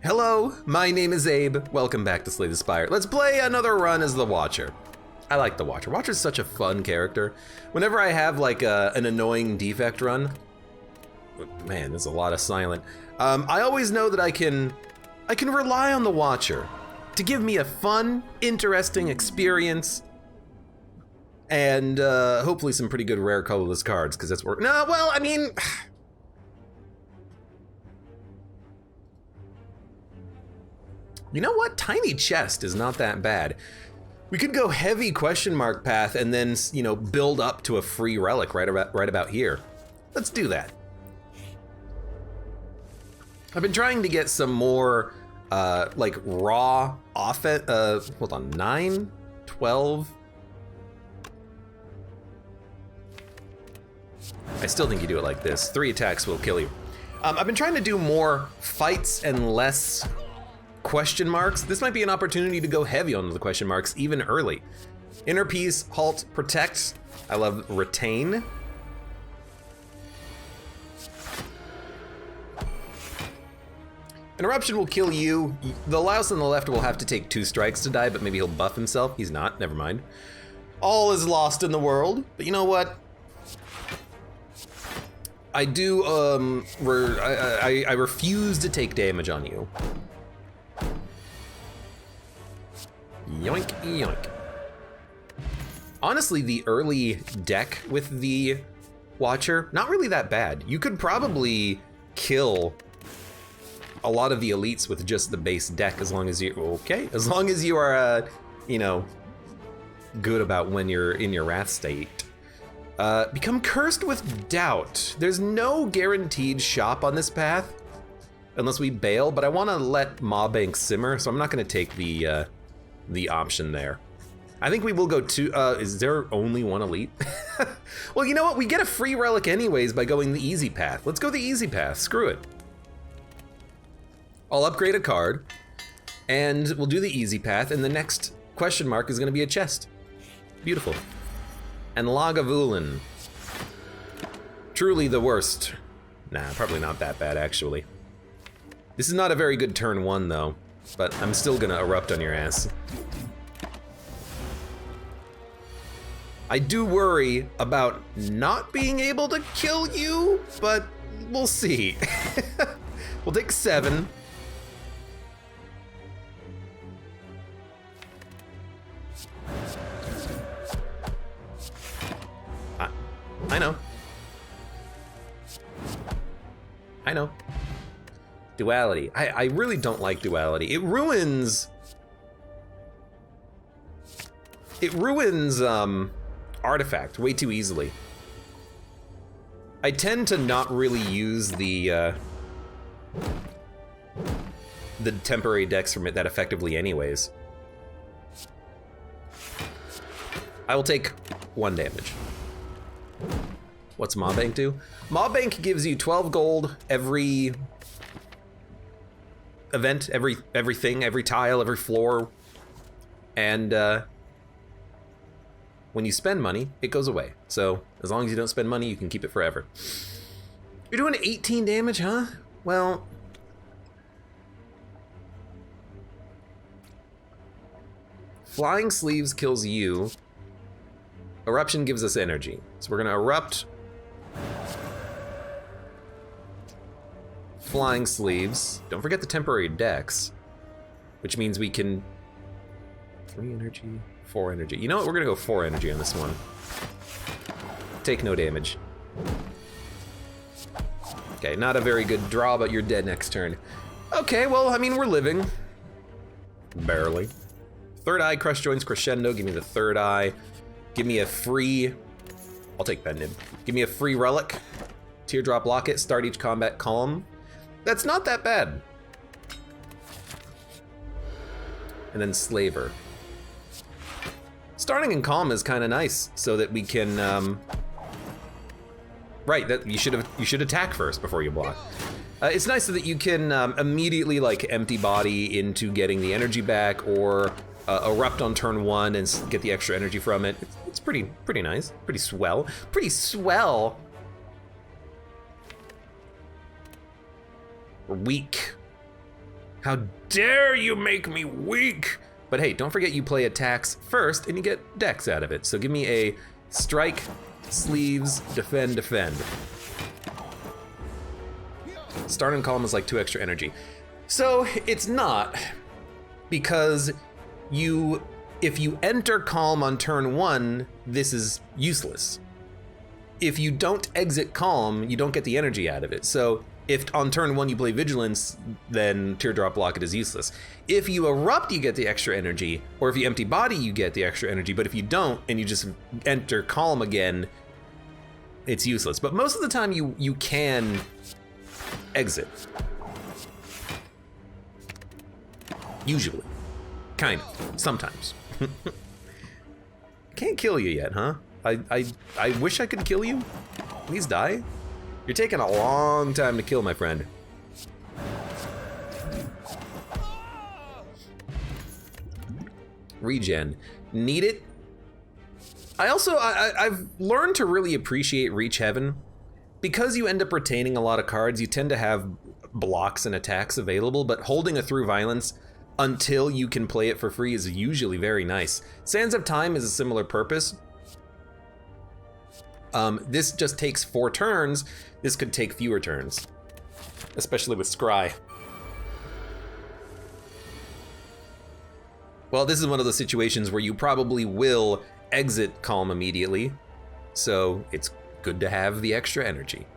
Hello, my name is Abe. Welcome back to Slay the Spire. Let's play another run as the Watcher. I like the Watcher. Watcher's such a fun character. Whenever I have like an annoying defect run, man, there's a lot of silent. I always know that I can rely on the Watcher to give me a fun, interesting experience, and hopefully some pretty good rare colorless cards, because that's where. No, well, I mean. You know what? Tiny chest is not that bad. We could go heavy question mark path and then, you know, build up to a free relic right about here. Let's do that. I've been trying to get some more like raw offense. Hold on, 9, 12. I still think you do it like this. 3 attacks will kill you. I've been trying to do more fights and less question marks. This might be an opportunity to go heavy on the question marks even early. Inner Peace, Halt, Protect. I love Retain. Interruption will kill you. The louse on the left will have to take 2 strikes to die, but maybe he'll buff himself. He's not, never mind. All is lost in the world, but you know what? I do, I refuse to take damage on you. Yoink, yoink. Honestly, the early deck with the Watcher, not really that bad. You could probably kill a lot of the elites with just the base deck as long as as long as you are, you know, good about when you're in your wrath state. Become cursed with doubt. There's no guaranteed shop on this path unless we bail, but I want to let Maw Bank simmer, so I'm not going to take the option there. I think we will go to, is there only one elite? Well, you know what? We get a free relic anyways by going the easy path. Let's go the easy path, screw it. I'll upgrade a card and we'll do the easy path, and the next question mark is gonna be a chest. Beautiful. And Lagavulin. Truly the worst. Nah, probably not that bad actually. This is not a very good turn 1 though, but I'm still gonna erupt on your ass. I do worry about not being able to kill you, but we'll see. We'll take 7. I know. I know. Duality. I really don't like duality. It ruins artifact way too easily. I tend to not really use the temporary decks from it that effectively anyways. I will take 1 damage. What's Maw Bank do? Maw Bank gives you 12 gold every event, everything, every tile, every floor, and when you spend money, it goes away. So as long as you don't spend money, you can keep it forever. You're doing 18 damage, huh? Well, Flying Sleeves kills you. Eruption gives us energy. So we're gonna erupt Flying Sleeves. Don't forget the temporary decks, which means we can 3 energy, 4 energy. You know what, we're gonna go 4 energy on this one. Take no damage. Okay, not a very good draw, but you're dead next turn. Okay, well, I mean, we're living. Barely. Third Eye, Crush Joints, Crescendo, give me the Third Eye. Give me a free, I'll take that nib. Give me a free relic. Teardrop Locket, start each combat calm. That's not that bad. And then Slaver. Starting in calm is kind of nice, so that we can, right, that you should attack first before you block. It's nice so that you can immediately like empty body into getting the energy back, or erupt on turn 1 and get the extra energy from it. It's pretty nice, pretty swell. Pretty swell. Weak. How dare you make me weak? But hey, don't forget you play attacks first and you get decks out of it. So give me a strike, sleeves, defend, defend. Start and calm is like 2 extra energy. So it's not, because if you enter calm on turn 1, this is useless. If you don't exit calm, you don't get the energy out of it. So if on turn 1 you play vigilance, then teardrop locket is useless. If you erupt, you get the extra energy, or if you empty body, you get the extra energy. But if you don't and you just enter calm again, it's useless. But most of the time you can exit. Usually. Kind of. Sometimes. Can't kill you yet, huh? I wish I could kill you. Please die. You're taking a long time to kill, my friend. Regen. Need it. I've learned to really appreciate Reach Heaven. Because you end up retaining a lot of cards, you tend to have blocks and attacks available, but holding a Through Violence until you can play it for free is usually very nice. Sands of Time is a similar purpose. This just takes 4 turns. This could take fewer turns, especially with Scry. Well, this is one of those situations where you probably will exit calm immediately, so it's good to have the extra energy.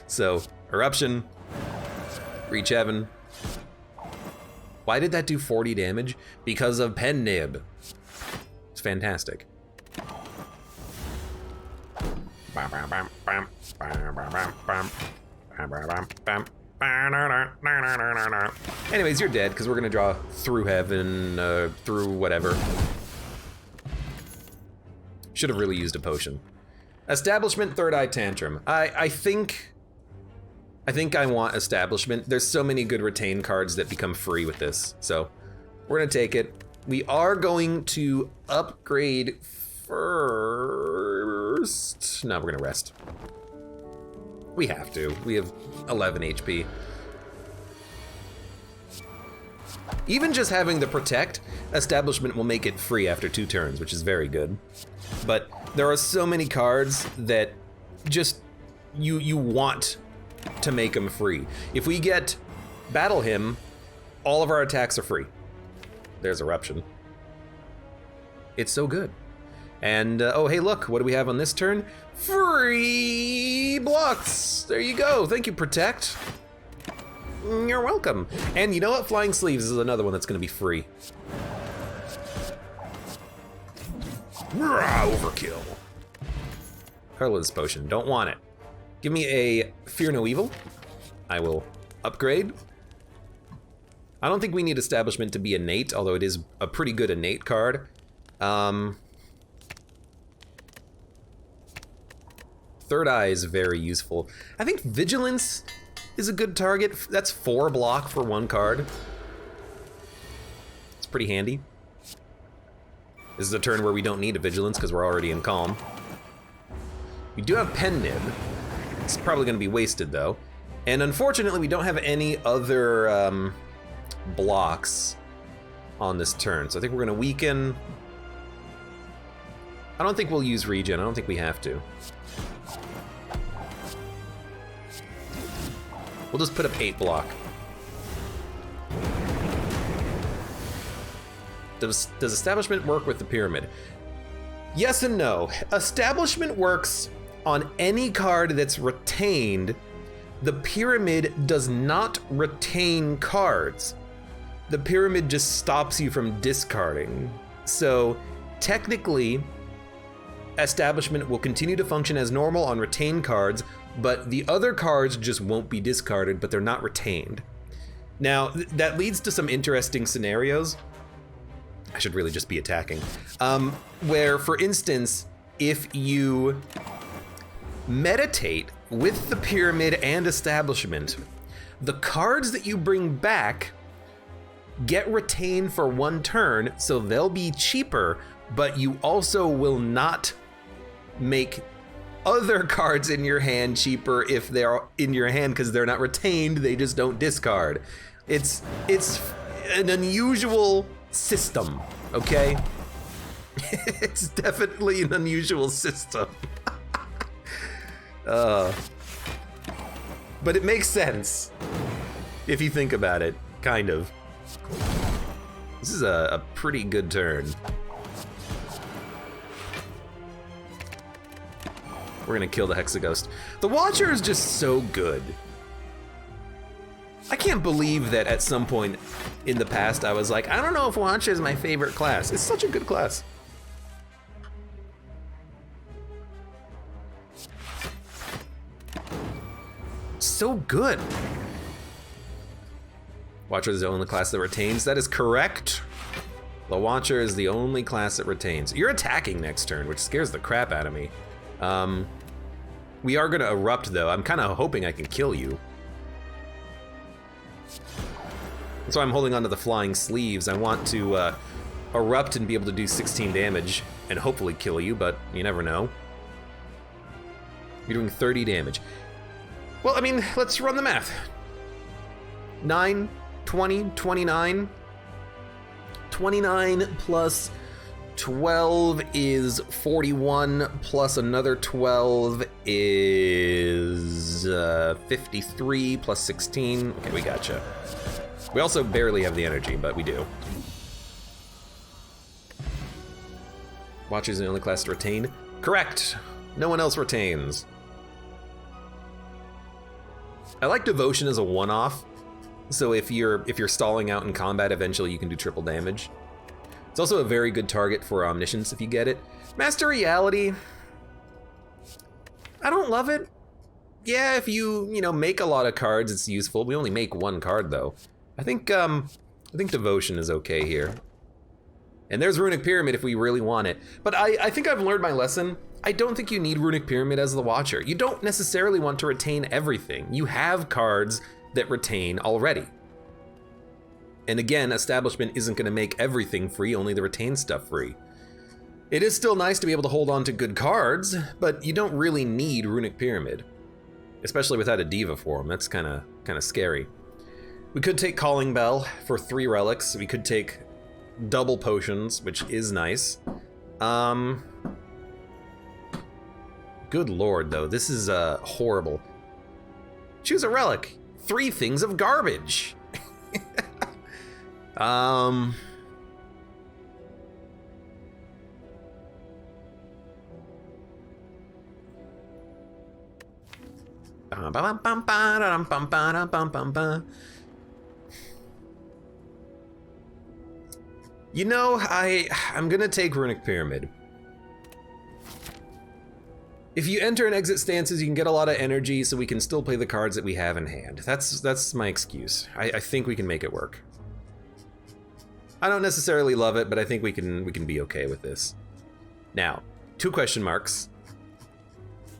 So, Eruption, Reach Heaven. Why did that do 40 damage? Because of Pen Nib. It's fantastic. Anyways, you're dead, because we're gonna draw Through Heaven, through whatever. Should have really used a potion. Establishment, Third Eye Tantrum. I think I want Establishment. There's so many good retain cards that become free with this, so we're gonna take it. We are going to upgrade first. No, we're gonna rest. We have to. We have 11 HP. Even just having the Protect, Establishment will make it free after 2 turns, which is very good. But there are so many cards that just you want to make them free. If we get Battle Hymn, all of our attacks are free. There's Eruption. It's so good. And, oh, hey, look, what do we have on this turn? Free blocks! There you go. Thank you, Protect. You're welcome. And you know what? Flying Sleeves is another one that's going to be free. Overkill. Colorless Potion. Don't want it. Give me a Fear No Evil. I will upgrade. I don't think we need Establishment to be innate, although it is a pretty good innate card. Third Eye is very useful. I think Vigilance is a good target. That's 4 block for 1 card. It's pretty handy. This is a turn where we don't need a Vigilance because we're already in Calm. We do have Pen Nib. It's probably going to be wasted though. And unfortunately, we don't have any other blocks on this turn. So I think we're going to weaken. I don't think we'll use Regen. I don't think we have to. We'll just put up 8 block. Does Establishment work with the Pyramid? Yes and no. Establishment works on any card that's retained. The Pyramid does not retain cards. The Pyramid just stops you from discarding. So technically, Establishment will continue to function as normal on retained cards, but the other cards just won't be discarded, but they're not retained. Now, that leads to some interesting scenarios. I should really just be attacking. Where, for instance, if you meditate with the Pyramid and Establishment, the cards that you bring back get retained for 1 turn, so they'll be cheaper, but you also will not make other cards in your hand cheaper if they're in your hand because they're not retained, they just don't discard. It's an unusual system, okay? It's definitely an unusual system. But it makes sense if you think about it, kind of. This is a pretty good turn. We're gonna kill the Hexaghost. The Watcher is just so good. I can't believe that at some point in the past I was like, I don't know if Watcher is my favorite class. It's such a good class. So good. Watcher is the only class that retains. That is correct. The Watcher is the only class that retains. You're attacking next turn, which scares the crap out of me. We are gonna erupt though. I'm kind of hoping I can kill you. That's why I'm holding onto the flying sleeves. I want to erupt and be able to do 16 damage and hopefully kill you, but you never know. You're doing 30 damage. Well, I mean, let's run the math. 9, 20, 29. 29 plus 12 is 41, plus another 12 is 53, plus 16. Okay, we gotcha. We also barely have the energy, but we do. Watcher's the only class to retain. Correct. No one else retains. I like Devotion as a one-off. So if you're stalling out in combat, eventually you can do triple damage. It's also a very good target for Omniscience if you get it. Master Reality, I don't love it. Yeah, if you make a lot of cards, it's useful. We only make one card though. I think Devotion is okay here. And there's Runic Pyramid if we really want it. But I think I've learned my lesson. I don't think you need Runic Pyramid as the Watcher. You don't necessarily want to retain everything. You have cards that retain already. And again, Establishment isn't gonna make everything free, only the retained stuff free. It is still nice to be able to hold on to good cards, but you don't really need Runic Pyramid. Especially without a Diva form, that's kinda scary. We could take Calling Bell for 3 relics. We could take double potions, which is nice. Good lord though, this is horrible. Choose a relic. 3 things of garbage. You know, I'm gonna take Runic Pyramid. If you enter and exit stances, you can get a lot of energy, so we can still play the cards that we have in hand. That's my excuse. I think we can make it work. I don't necessarily love it, but I think we can be okay with this. Now, 2 question marks.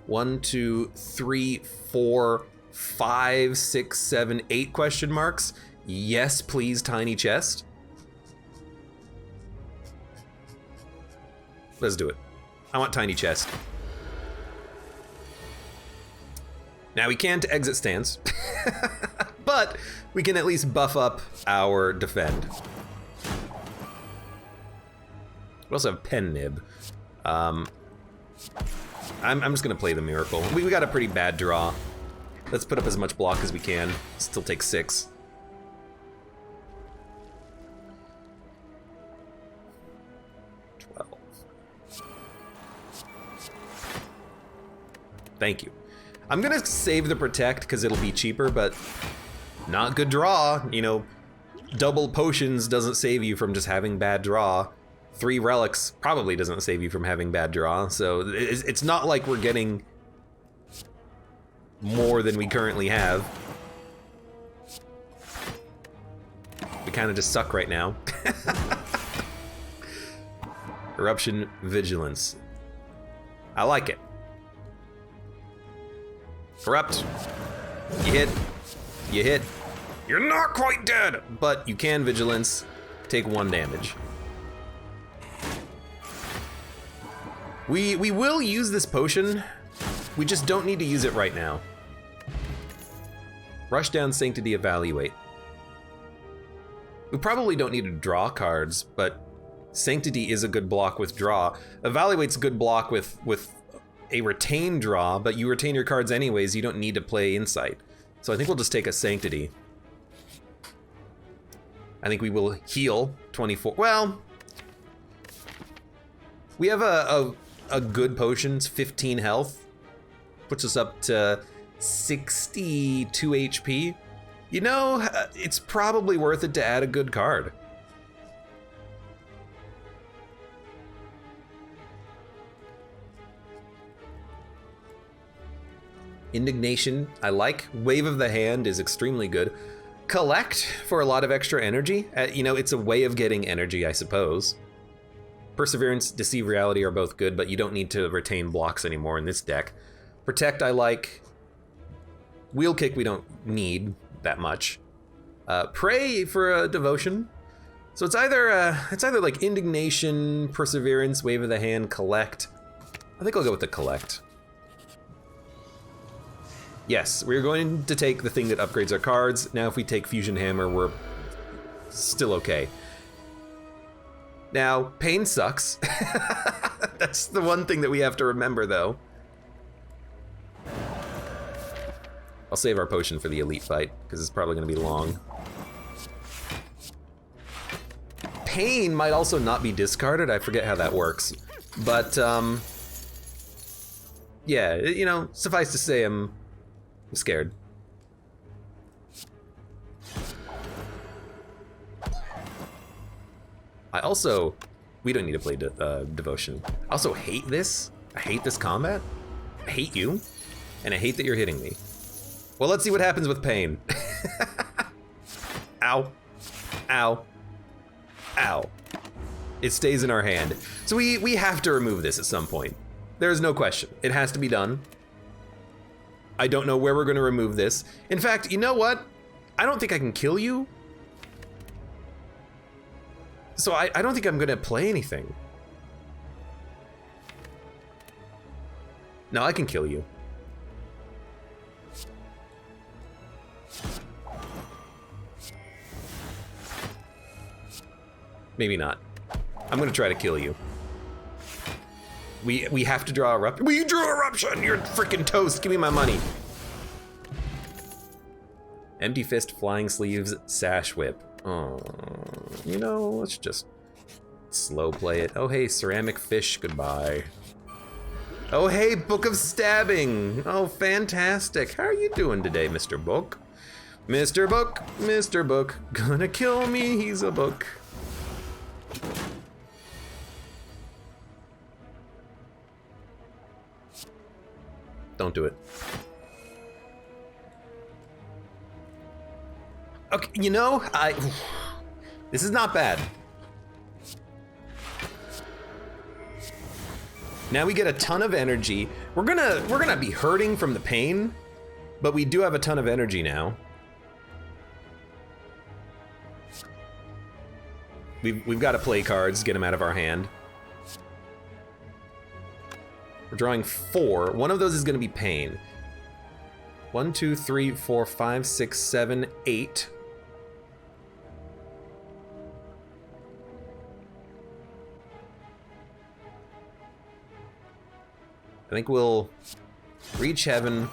1, 2, 3, 4, 5, 6, 7, 8 question marks. Yes, please, Tiny Chest. Let's do it. I want Tiny Chest. Now we can't exit stance, but we can at least buff up our defend. We also have Pen Nib. I'm just gonna play the Miracle. We got a pretty bad draw. Let's put up as much block as we can. Still take 6. Thank you. I'm gonna save the Protect because it'll be cheaper, but not good draw. You know, double potions doesn't save you from just having bad draw. 3 relics probably doesn't save you from having bad draw. So it's not like we're getting more than we currently have. We kind of just suck right now. Eruption Vigilance. I like it. Erupt. You hit. You hit. You're not quite dead, but you can Vigilance. Take 1 damage. We will use this potion. We just don't need to use it right now. Rush down Sanctity Evaluate. We probably don't need to draw cards, but Sanctity is a good block with draw. Evaluate's a good block with a retain draw, but you retain your cards anyways, you don't need to play Insight. So I think we'll just take a Sanctity. I think we will heal 24. Well, we have a good potions, 15 health. Puts us up to 62 HP. You know, it's probably worth it to add a good card. Indignation, I like. Wave of the Hand is extremely good. Collect for a lot of extra energy. You know, it's a way of getting energy, I suppose. Perseverance, Deceive Reality are both good, but you don't need to retain blocks anymore in this deck. Protect, I like. Wheel Kick, we don't need that much. Pray for a Devotion. So it's either like Indignation, Perseverance, Wave of the Hand, Collect. I think I'll go with the Collect. Yes, we're going to take the thing that upgrades our cards. Now if we take Fusion Hammer, we're still okay. Now, pain sucks. That's the one thing that we have to remember, though. I'll save our potion for the elite fight, because it's probably going to be long. Pain might also not be discarded. I forget how that works. But, yeah, you know, suffice to say, I'm scared. We don't need to play Devotion. I also hate this. I hate this combat. I hate you. And I hate that you're hitting me. Well, let's see what happens with Pain. Ow. Ow. Ow. It stays in our hand. So we have to remove this at some point. There's no question. It has to be done. I don't know where we're gonna remove this. In fact, you know what? I don't think I can kill you. So I don't think I'm gonna play anything. No, I can kill you. Maybe not. I'm gonna try to kill you. We have to draw Eruption. Well, you drew Eruption! You're freaking toast! Give me my money! Empty Fist, Flying Sleeves, Sash Whip. Oh, you know, let's just slow play it. Oh, hey, Ceramic Fish, goodbye. Oh, hey, Book of Stabbing! Oh, fantastic. How are you doing today, Mr. Book? Mr. Book, Mr. Book, gonna kill me, he's a book. Don't do it. Okay, you know, this is not bad. Now we get a ton of energy. We're gonna be hurting from the pain, but we do have a ton of energy now. We've got to play cards, get them out of our hand. We're drawing 4. One of those is going to be Pain. 1, 2, 3, 4, 5, 6, 7, 8. I think we'll reach heaven,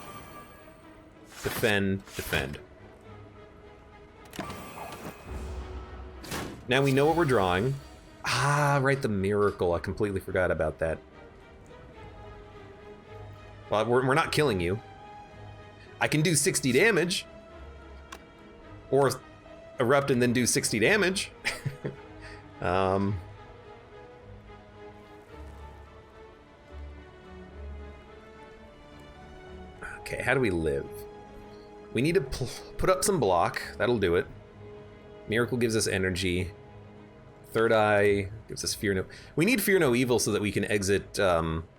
defend, defend. Now we know what we're drawing. Ah, right, the Miracle. I completely forgot about that. Well, we're not killing you. I can do 60 damage. Or erupt and then do 60 damage. Okay, how do we live? We need to put up some block. That'll do it. Miracle gives us energy. Third Eye gives us Fear No... We need Fear No Evil so that we can exit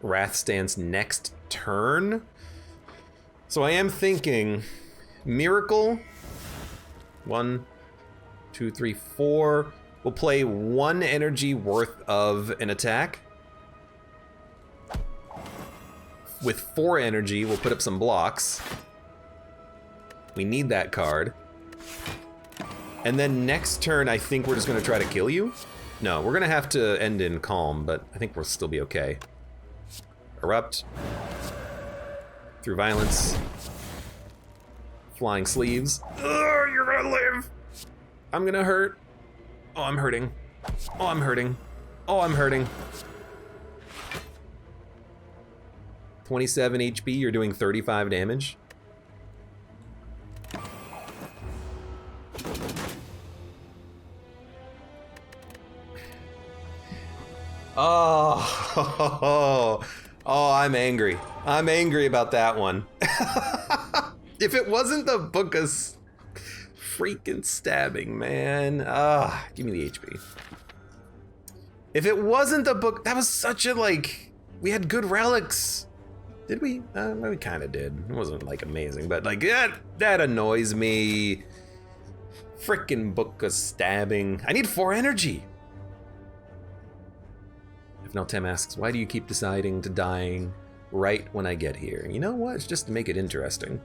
Wrath Stance next turn. So I am thinking Miracle. 1, 2, 3, 4. We'll play 1 energy worth of an attack. With 4 energy, we'll put up some blocks. We need that card. And then next turn, I think we're just gonna try to kill you. No, we're gonna have to end in calm, but I think we'll still be okay. Erupt. Through violence. Flying sleeves. Ugh, you're gonna live. I'm gonna hurt. Oh, I'm hurting. Oh, I'm hurting. Oh, I'm hurting. 27 HP, you're doing 35 damage. Oh, oh, I'm angry. I'm angry about that one. If it wasn't the book of freaking stabbing, man. Give me the HP. If it wasn't the book, that was such a, like, we had good relics. Did we? We kind of did. It wasn't, like, amazing, but, like, that annoys me. Frickin' book of stabbing. I need 4 energy. If Naltem asks, why do you keep deciding to dying right when I get here? You know what? It's just to make it interesting.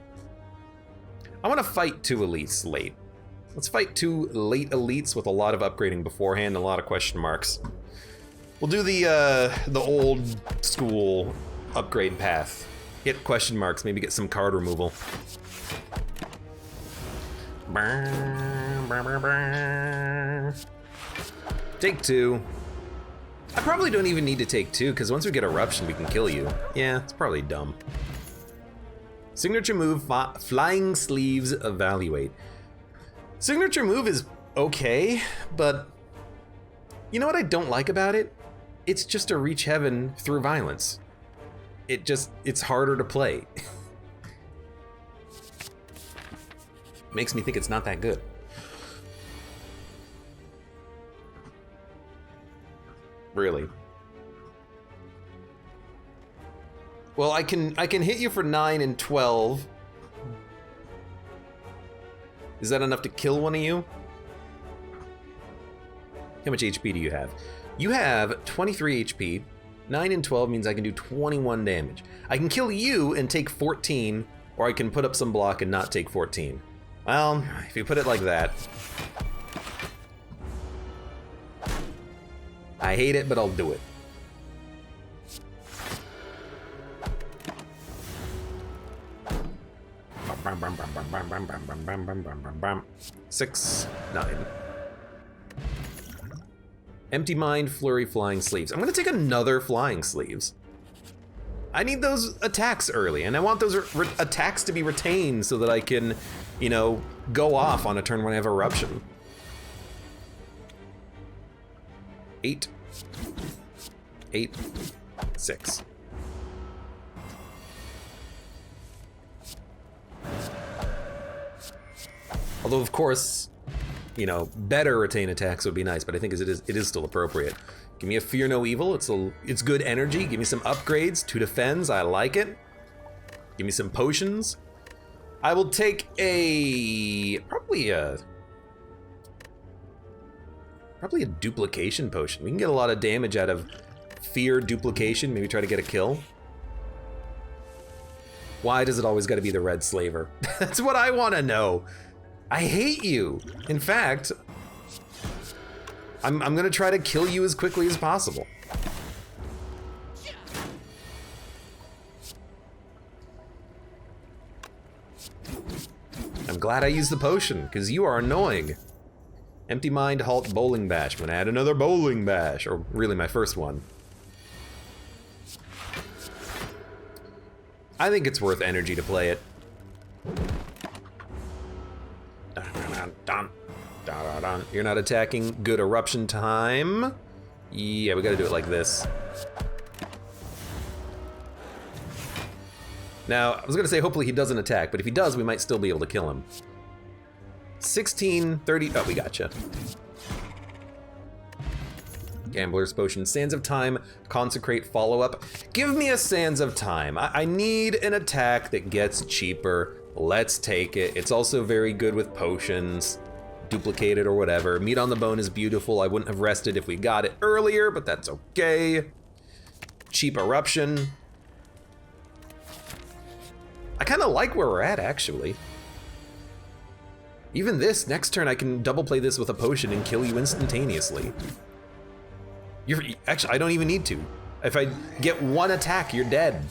I want to fight 2 elites late. Let's fight 2 late elites with a lot of upgrading beforehand and a lot of question marks. We'll do the old school upgrade path. Hit question marks, maybe get some card removal. Take 2. I probably don't even need to take 2, because once we get Eruption, we can kill you. Yeah, it's probably dumb. Signature move, Flying Sleeves Evaluate. Signature move is okay, but you know what I don't like about it? It's just a reach heaven through violence. It's harder to play. Makes me think it's not that good. Really. Well, I can hit you for 9 and 12. Is that enough to kill one of you? How much HP do you have? You have 23 HP. 9 and 12 means I can do 21 damage. I can kill you and take 14, or I can put up some block and not take 14. Well, if you put it like that. I hate it, but I'll do it. Six, 9. Empty Mind, Flurry, Flying Sleeves. I'm gonna take another Flying Sleeves. I need those attacks early, and I want those attacks to be retained so that I can, you know, go off on a turn when I have Eruption. 8, 8, 6. Although, of course, you know, better retain attacks would be nice, but I think it is still appropriate. Give me a Fear No Evil. It's good energy. Give me some upgrades. 2 defends. I like it. Give me some potions. I will take probably a duplication potion. We can get a lot of damage out of Fear Duplication. Maybe try to get a kill. Why does it always got to be the red slaver? That's what I want to know. I hate you. In fact, I'm gonna try to kill you as quickly as possible. I'm glad I used the potion, because you are annoying. Empty Mind, Halt, Bowling Bash. I'm gonna add another Bowling Bash, or really my first one. I think it's worth energy to play it. You're not attacking. Good eruption time. Yeah, we gotta do it like this. Now, I was gonna say hopefully he doesn't attack, but if he does, we might still be able to kill him. 16, 30, oh, we gotcha. Gambler's Potion, Sands of Time, Consecrate, Follow-Up. Give me a Sands of Time. I need an attack that gets cheaper. Let's take it. It's also very good with potions, duplicated or whatever. Meat on the Bone is beautiful. I wouldn't have rested if we got it earlier, but that's okay. Cheap Eruption. I kind of like where we're at, actually. Even this, next turn I can double play this with a potion and kill you instantaneously. Actually, I don't even need to. If I get one attack, you're dead.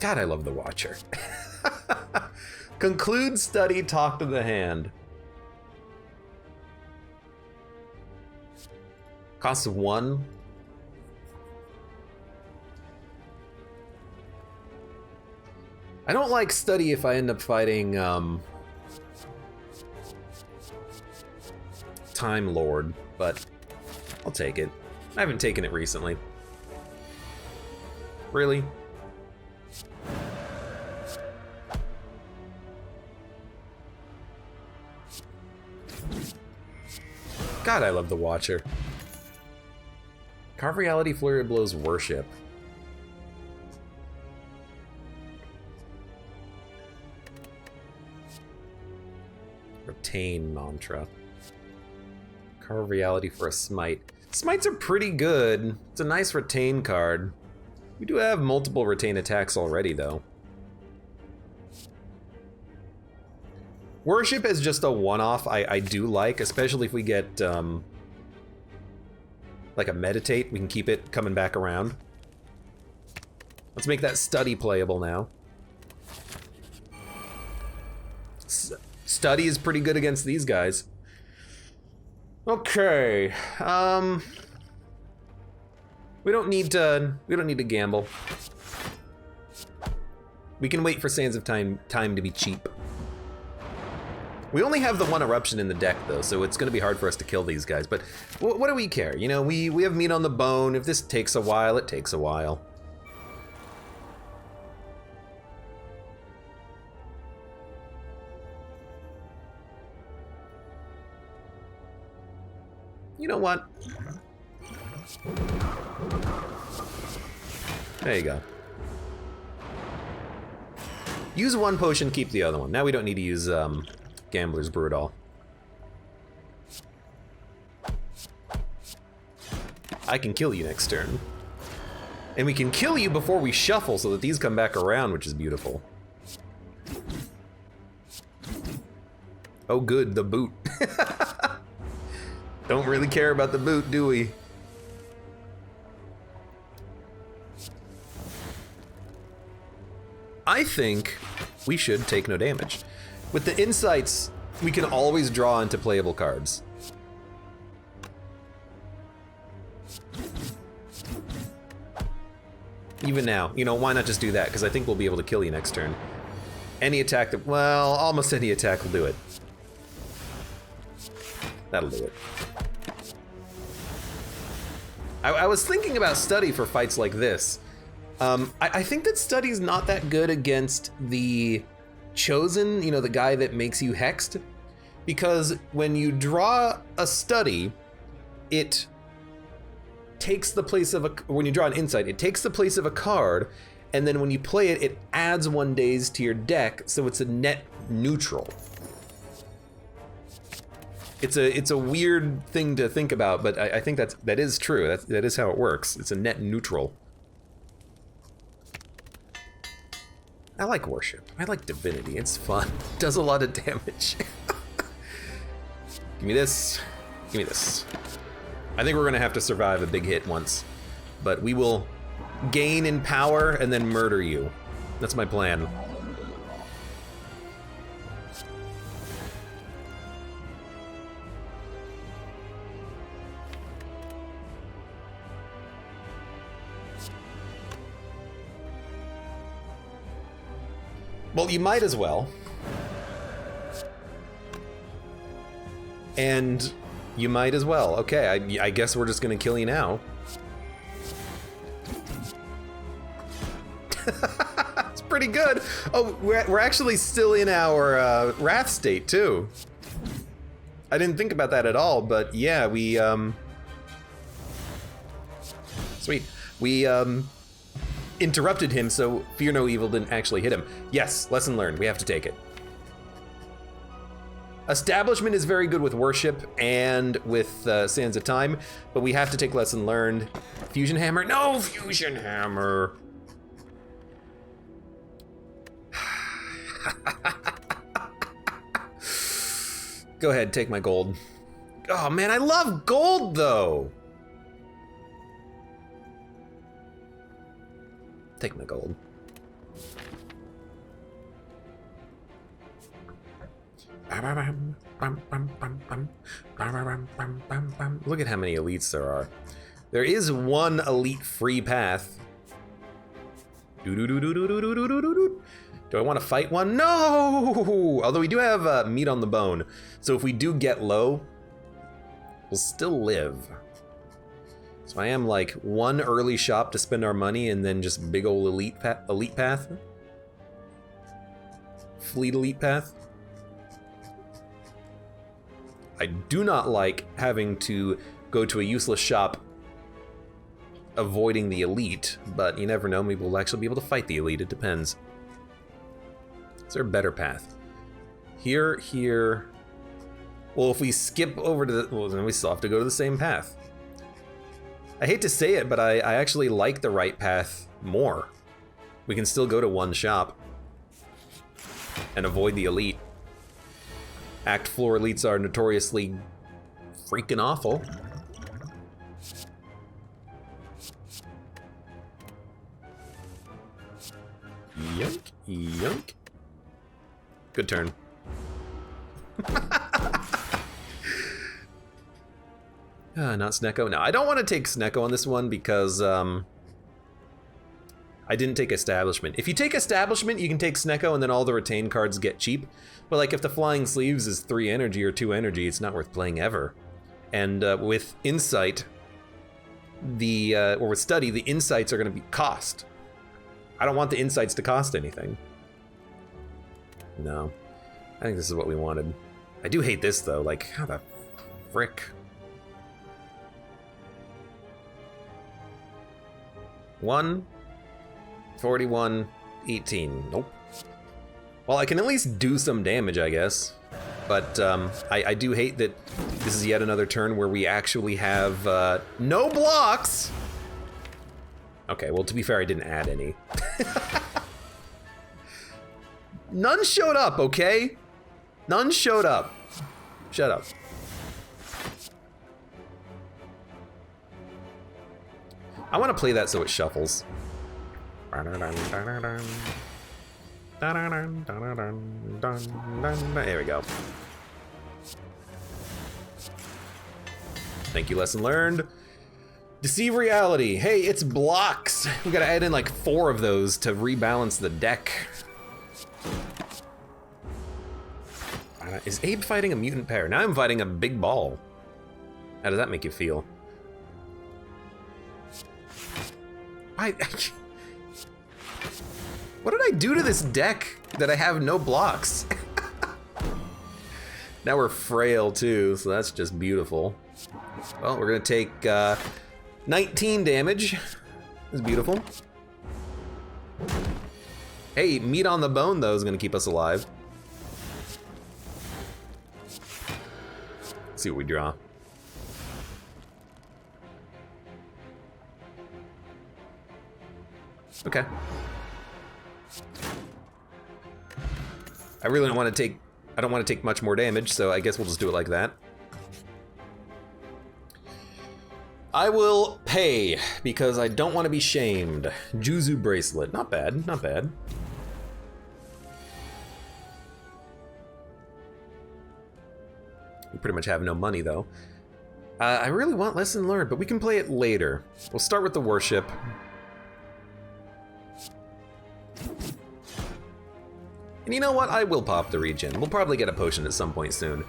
God, I love the Watcher. Conclude, study, talk to the hand. Cost of 1. I don't like study if I end up fighting Time Lord, but I'll take it. I haven't taken it recently. Really? God, I love the Watcher. Carve Reality, Flurry of Blows, Worship. Retain Mantra. Carve Reality for a Smite. Smites are pretty good. It's a nice retain card. We do have multiple retain attacks already, though. Worship is just a one-off I do like, especially if we get, like a Meditate. We can keep it coming back around. Let's make that Study playable now. Study is pretty good against these guys. Okay, we don't need to gamble. We can wait for Sands of Time to be cheap. We only have the one eruption in the deck though, so it's gonna be hard for us to kill these guys, but what do we care? You know, we have meat on the bone. If this takes a while, it takes a while. You know what? There you go. Use one potion, keep the other one. Now we don't need to use Gambler's Brew at all. I can kill you next turn. And we can kill you before we shuffle so that these come back around, which is beautiful. Oh good, the boot. Don't really care about the boot, do we? I think we should take no damage. With the insights, we can always draw into playable cards. Even now, you know, why not just do that? Because I think we'll be able to kill you next turn. Any attack that, well, almost any attack will do it. That'll do it. I was thinking about Study for fights like this. I think that Study's not that good against the Chosen, you know, the guy that makes you hexed. Because when you draw a Study, it takes the place of a, when you draw an Insight, it takes the place of a card, and then when you play it, it adds 1 days to your deck, so it's a net neutral. It's a weird thing to think about, but I think that is true. That is how it works. It's a net neutral. I like Worship. I like Divinity. It's fun. It does a lot of damage. Give me this. Give me this. I think we're gonna have to survive a big hit once, but we will gain in power and then murder you. That's my plan. Well, you might as well. And you might as well. Okay, I guess we're just gonna kill you now. It's pretty good. Oh, we're actually still in our Wrath state, too. I didn't think about that at all, but yeah, we, Sweet. We, interrupted him, so Fear No Evil didn't actually hit him. Yes, lesson learned. We have to take it. Establishment is very good with Worship and with Sands of Time, but we have to take lesson learned. Fusion Hammer? No, Fusion Hammer! Go ahead, take my gold. Oh man, I love gold though. Take my gold. Look at how many elites there are. There is one elite free path. Do I want to fight one? No! Although we do have meat on the bone. So if we do get low, we'll still live. So I am like one early shop to spend our money and then just big old elite path. Fleet elite path. I do not like having to go to a useless shop avoiding the elite, but you never know, maybe we'll actually be able to fight the elite, it depends. Is there a better path? Here. Well, if we skip over to the, well, then we still have to go to the same path. I hate to say it, but I actually like the right path more. We can still go to one shop and avoid the elite. Act floor elites are notoriously freaking awful. Yoink, yoink. Good turn. Not Snecko. No, I don't want to take Snecko on this one because I didn't take Establishment. If you take Establishment, you can take Snecko and then all the retained cards get cheap. But like if the Flying Sleeves is 3 energy or 2 energy, it's not worth playing ever. And with Insight, or with Study, the Insights are going to be cost. I don't want the Insights to cost anything. No. I think this is what we wanted. I do hate this though, like, how the frick? 1, 41, 18. Nope. Well, I can at least do some damage, I guess. But I do hate that this is yet another turn where we actually have no blocks. Okay, well, to be fair, I didn't add any. None showed up, okay? None showed up. Shut up. I want to play that so it shuffles. There we go. Thank you, lesson learned. Deceive reality. Hey, it's blocks. We gotta add in like 4 of those to rebalance the deck. Is Abe fighting a mutant pair? Now I'm fighting a big ball. How does that make you feel? What did I do to this deck that I have no blocks? Now we're frail too, so that's just beautiful. Well, we're gonna take 19 damage. That's beautiful. Hey, meat on the bone though is gonna keep us alive. Let's see what we draw. Okay. I really don't want to take, I don't want to take much more damage, so I guess we'll just do it like that. I will pay, because I don't want to be shamed. Juzu bracelet, not bad, not bad. We pretty much have no money though. I really want lesson learned, but we can play it later. We'll start with the worship. And you know what? I will pop the regen. We'll probably get a potion at some point soon.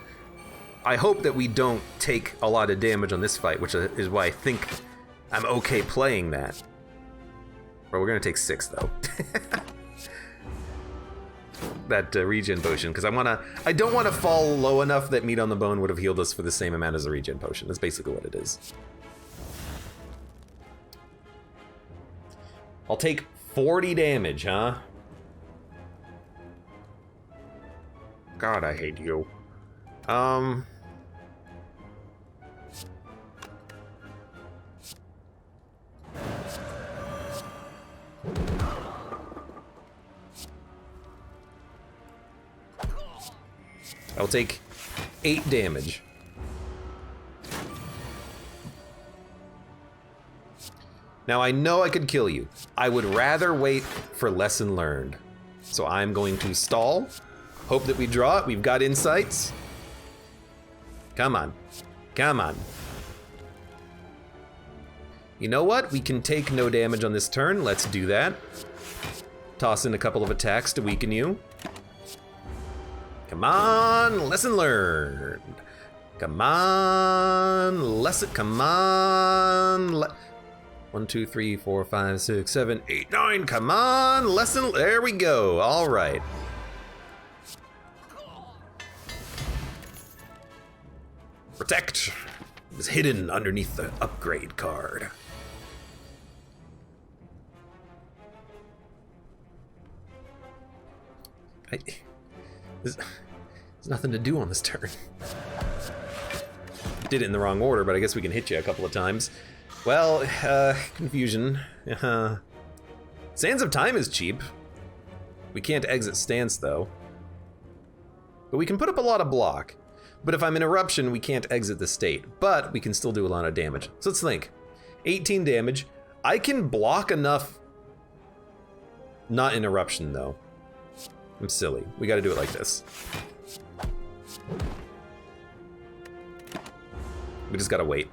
I hope that we don't take a lot of damage on this fight, which is why I think I'm okay playing that. But we're gonna take 6 though. That regen potion, because I don't want to fall low enough that meat on the bone would have healed us for the same amount as a regen potion. That's basically what it is. I'll take 40 damage, huh? God, I hate you. I'll take 8 damage. Now I know I could kill you. I would rather wait for lesson learned. So I'm going to stall, hope that we draw it. We've got insights. Come on, come on. You know what? We can take no damage on this turn. Let's do that. Toss in a couple of attacks to weaken you. Come on, lesson learned. Come on, lesson, come on. 1, 2, 3, 4, 5, 6, 7, 8, 9, come on, lesson, there we go, all right. Protect is hidden underneath the upgrade card. There's nothing to do on this turn. Did it in the wrong order, but I guess we can hit you a couple of times. Well, confusion. Sands of Time is cheap. We can't exit stance though. But we can put up a lot of block. But if I'm in Eruption, we can't exit the state. But we can still do a lot of damage. So let's think. 18 damage. I can block enough. Not in Eruption though. I'm silly. We gotta do it like this. We just gotta wait.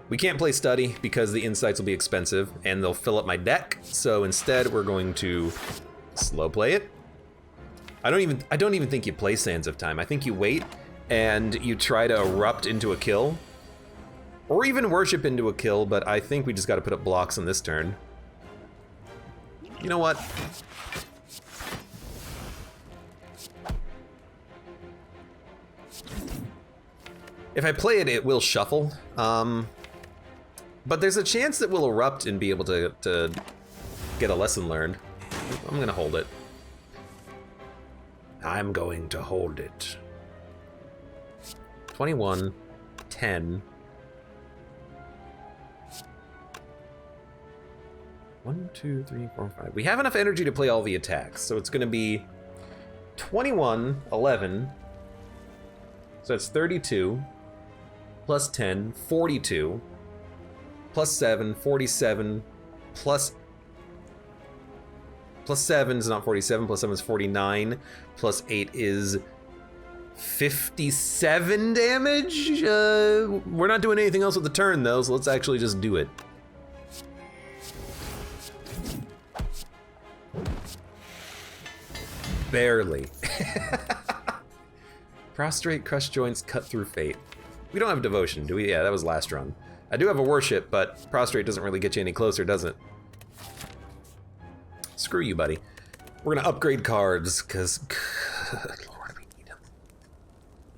We can't play Study because the insights will be expensive and they'll fill up my deck. So instead we're going to slow play it. I don't even think you play Sands of Time. I think you wait and you try to erupt into a kill. Or even worship into a kill, but I think we just gotta put up blocks on this turn. You know what? If I play it, it will shuffle. But there's a chance that we'll erupt and be able to get a lesson learned. I'm gonna hold it. I'm going to hold it. 21, 10. 1, 2, 3, 4, 5. We have enough energy to play all the attacks, so it's gonna be 21, 11. So that's 32. Plus 10, 42. Plus 7, 47. Plus 7 is not 47, plus 7 is 49. Plus 8 is 57 damage? We're not doing anything else with the turn though, so let's actually just do it. Barely. Prostrate, crush joints, cut through fate. We don't have devotion, do we? Yeah, that was last run. I do have a worship, but prostrate doesn't really get you any closer, does it? Screw you, buddy. We're gonna upgrade cards, because good lord, we need them.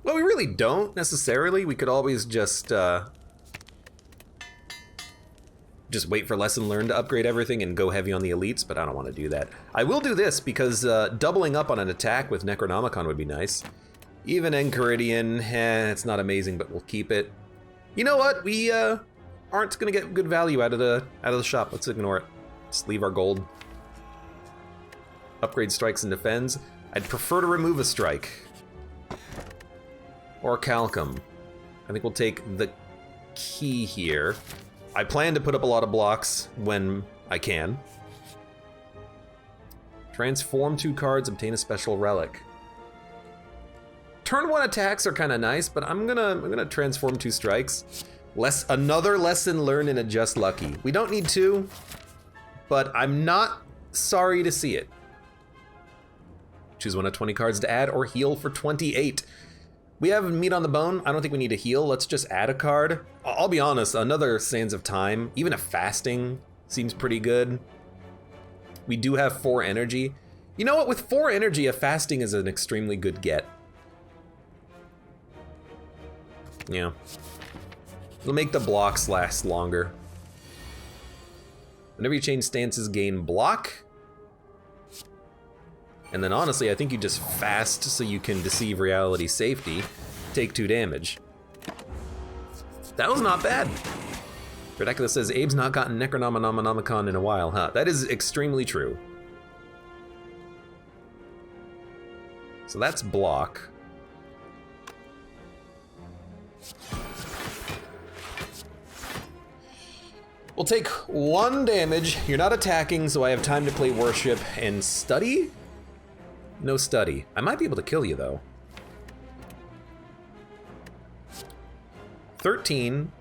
Well, we really don't necessarily. We could always just wait for lesson learned to upgrade everything and go heavy on the elites, but I don't want to do that. I will do this because doubling up on an attack with Necronomicon would be nice. Even Enchiridion, it's not amazing, but we'll keep it. You know what? We aren't gonna get good value out of the shop. Let's ignore it. Just leave our gold. Upgrade strikes and defends. I'd prefer to remove a strike. Or Calcum. I think we'll take the key here. I plan to put up a lot of blocks when I can. Transform 2 cards, obtain a special relic. Turn 1 attacks are kind of nice, but I'm gonna transform 2 strikes. Another lesson learned in a Just Lucky. We don't need 2, but I'm not sorry to see it. Choose 1 of 20 cards to add or heal for 28. We have meat on the bone. I don't think we need to heal. Let's just add a card. I'll be honest, another Sands of Time, even a fasting seems pretty good. We do have 4 energy. You know what, with 4 energy, a fasting is an extremely good get. Yeah. It'll make the blocks last longer. Whenever you change stances, gain block. And then honestly, I think you just fast so you can deceive reality safety, take 2 damage. That was not bad. Redacula says, Abe's not gotten Necronomicon in a while, huh? That is extremely true. So that's block. We'll take 1 damage. You're not attacking, so I have time to play worship and study? No study. I might be able to kill you, though. 13.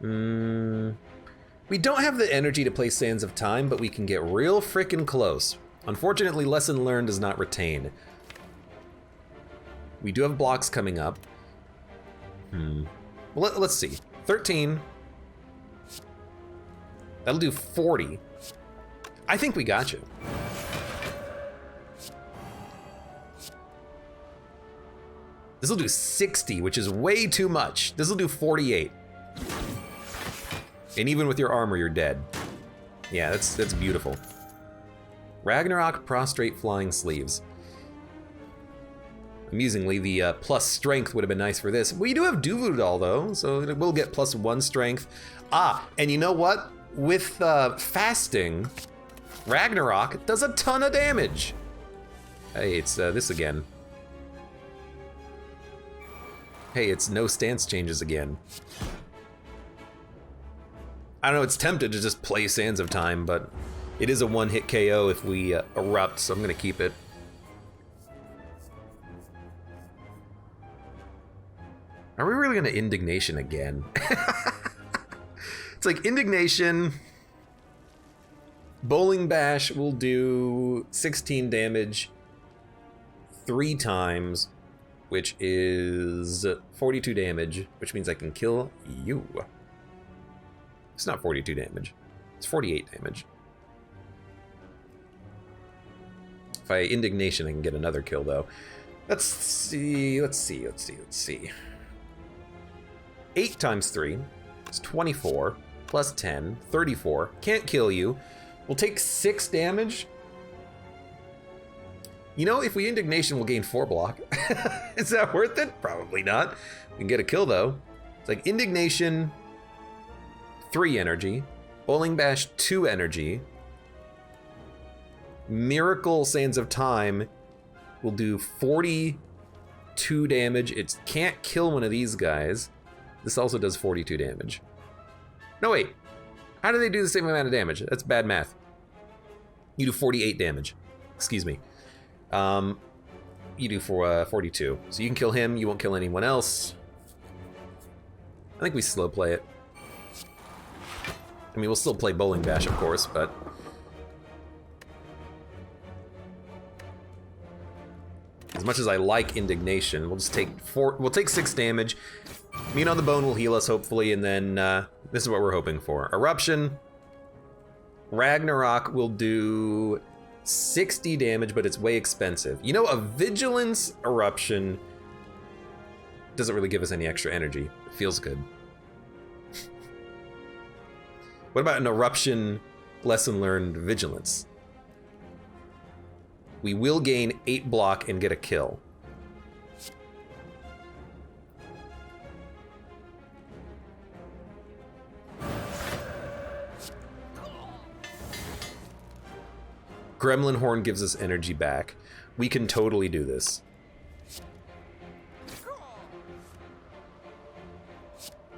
We don't have the energy to play Sands of Time, but we can get real frickin' close. Unfortunately, Lesson Learned is not retained. We do have blocks coming up. Well, let's see. 13. That'll do 40. I think we got you. This will do 60, which is way too much. This will do 48. And even with your armor, you're dead. Yeah, that's beautiful. Ragnarok Prostrate Flying Sleeves. Amusingly, the plus strength would have been nice for this. We do have Duvudal though, so it will get +1 strength. Ah, and you know what? With fasting, Ragnarok does a ton of damage. Hey, it's this again. Hey, it's no stance changes again. I don't know, it's tempted to just play Sands of Time, but it is a 1-hit KO if we erupt, so I'm gonna keep it. Are we really gonna Indignation again? It's like Indignation, Bowling Bash will do 16 damage 3 times, which is 42 damage, which means I can kill you. It's not 42 damage, it's 48 damage. If I Indignation, I can get another kill though. Let's see. 8 times 3 is 24, plus 10, 34. Can't kill you. We'll take 6 damage. You know, if we Indignation, we'll gain 4 block. Is that worth it? Probably not. We can get a kill though. It's like Indignation, 3 energy. Bowling Bash, 2 energy. Miracle Sands of Time will do 42 damage. It can't kill one of these guys. This also does 42 damage. No, wait. How do they do the same amount of damage? That's bad math. You do 48 damage. Excuse me. You do 42. So you can kill him. You won't kill anyone else. I think we slow play it. I mean, we'll still play Bowling Bash, of course, but... as much as I like Indignation, we'll just take 6 damage. Meat on the Bone will heal us, hopefully, and then this is what we're hoping for. Eruption. Ragnarok will do 60 damage, but it's way expensive. You know, a Vigilance Eruption doesn't really give us any extra energy. It feels good. What about an Eruption Lesson Learned Vigilance? We will gain 8 block and get a kill. Gremlin Horn gives us energy back. We can totally do this.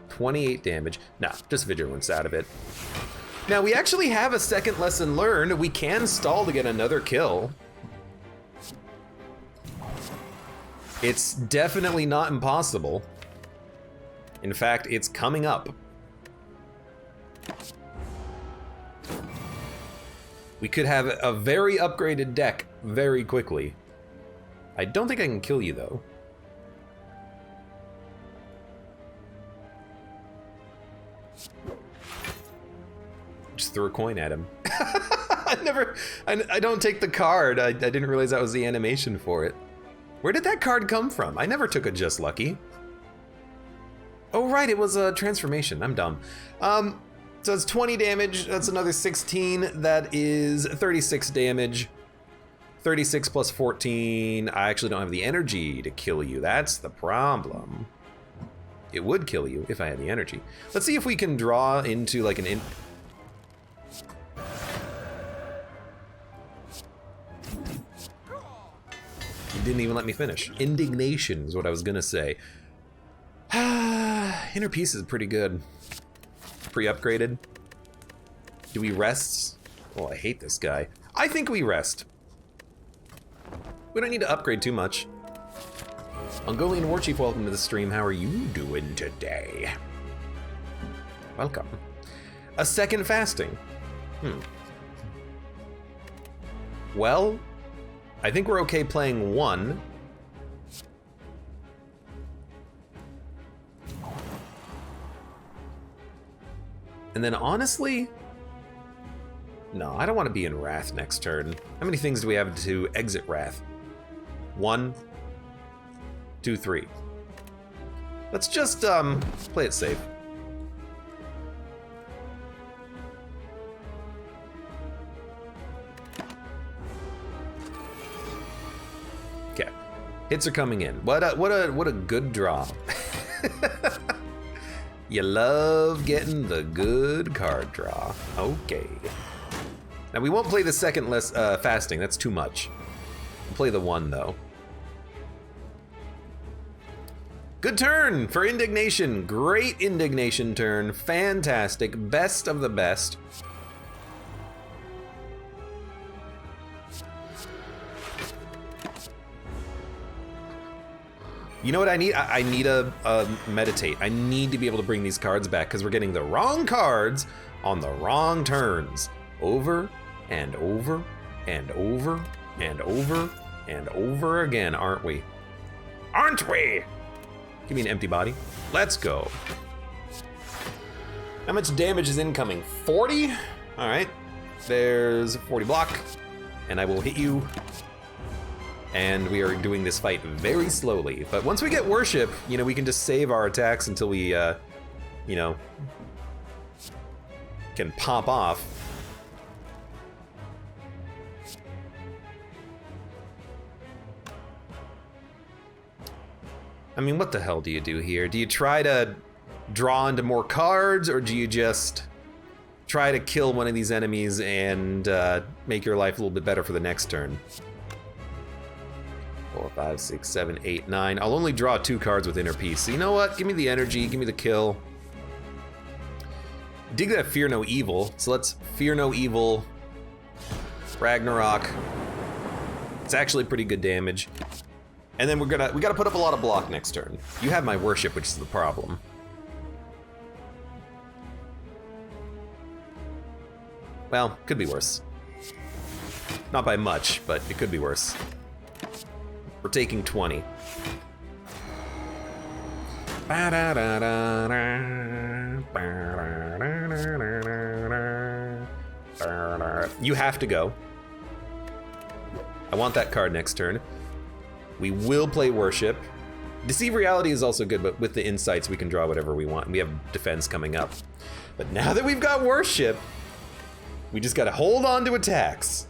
$28 damage. Nah, just Vigilance out of it. Now, we actually have a second Lesson Learned. We can stall to get another kill. It's definitely not impossible. In fact, it's coming up. We could have a very upgraded deck very quickly. I don't think I can kill you, though. Just threw a coin at him. I don't take the card. I didn't realize that was the animation for it. Where did that card come from? I never took a Just Lucky. Oh, right, it was a transformation. I'm dumb. So it's 20 damage. That's another 16. That is 36 damage. 36 plus 14. I actually don't have the energy to kill you. That's the problem. It would kill you if I had the energy. Let's see if we can draw into like an... didn't even let me finish. Indignation is what I was gonna say. Inner Peace is pretty good. Pre-upgraded. Do we rest? Oh, I hate this guy. I think we rest. We don't need to upgrade too much. Mongolian Warchief, welcome to the stream. How are you doing today? Welcome. A second fasting. Well, I think we're okay playing one. And then honestly, no, I don't want to be in Wrath next turn. How many things do we have to exit Wrath? 1, 2, 3. Let's just play it safe. Okay, hits are coming in. What a good draw. You love getting the good card draw. Okay. Now we won't play the second less fasting. That's too much. We'll play the one though. Good turn for Indignation. Great Indignation turn. Fantastic. Best of the best. You know what I need? I need a meditate. I need to be able to bring these cards back because we're getting the wrong cards on the wrong turns. Over and over and over and over and over again, aren't we? Aren't we? Give me an empty body. Let's go. How much damage is incoming? 40? All right. There's 40 block, and I will hit you. And we are doing this fight very slowly. But once we get worship, you know, we can just save our attacks until we, you know, can pop off. I mean, what the hell do you do here? Do you try to draw into more cards, or do you just try to kill one of these enemies and make your life a little bit better for the next turn? 4, 5, 6, 7, 8, 9. I'll only draw 2 cards with Inner Peace. So you know what? Give me the energy, give me the kill. Dig that Fear No Evil. So let's Fear No Evil, Ragnarok. It's actually pretty good damage. And then we gotta put up a lot of block next turn. You have my worship, which is the problem. Well, could be worse. Not by much, but it could be worse. We're taking 20. You have to go. I want that card next turn. We will play Worship. Deceive Reality is also good, but with the insights we can draw whatever we want. We have defense coming up. But now that we've got Worship, we just gotta hold on to attacks.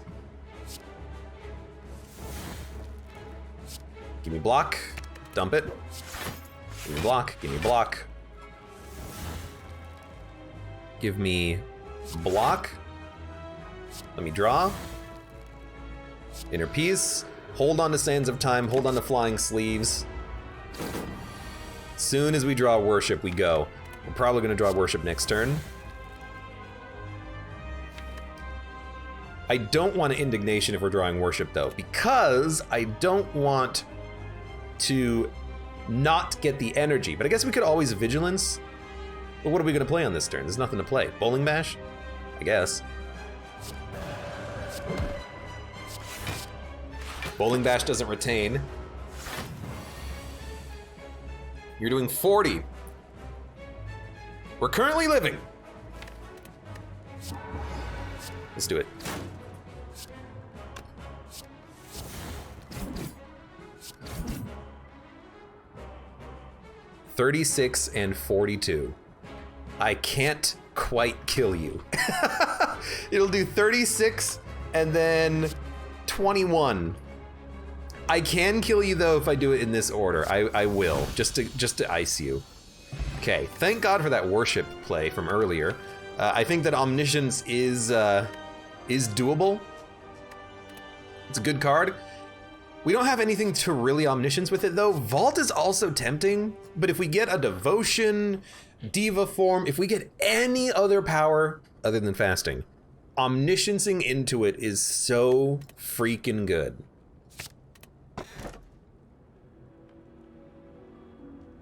Give me block, dump it. Give me block, give me block. Give me block. Let me draw. Inner Peace. Hold on to Sands of Time, hold on to Flying Sleeves. Soon as we draw Worship, we go. We're probably gonna draw Worship next turn. I don't want an Indignation if we're drawing Worship though, because I don't want to not get the energy. But I guess we could always Vigilance. But what are we gonna play on this turn? There's nothing to play. Bowling Bash? I guess. Bowling Bash doesn't retain. You're doing 40. We're currently living. Let's do it. $36 and $42. I can't quite kill you. It'll do 36 and then 21. I can kill you though if I do it in this order. I will, just to ice you. Okay, thank God for that Worship play from earlier. I think that Omniscience is doable. It's a good card. We don't have anything to really omniscience with it though. Vault is also tempting, but if we get a devotion, diva form, if we get any other power other than fasting, omnisciencing into it is so freaking good.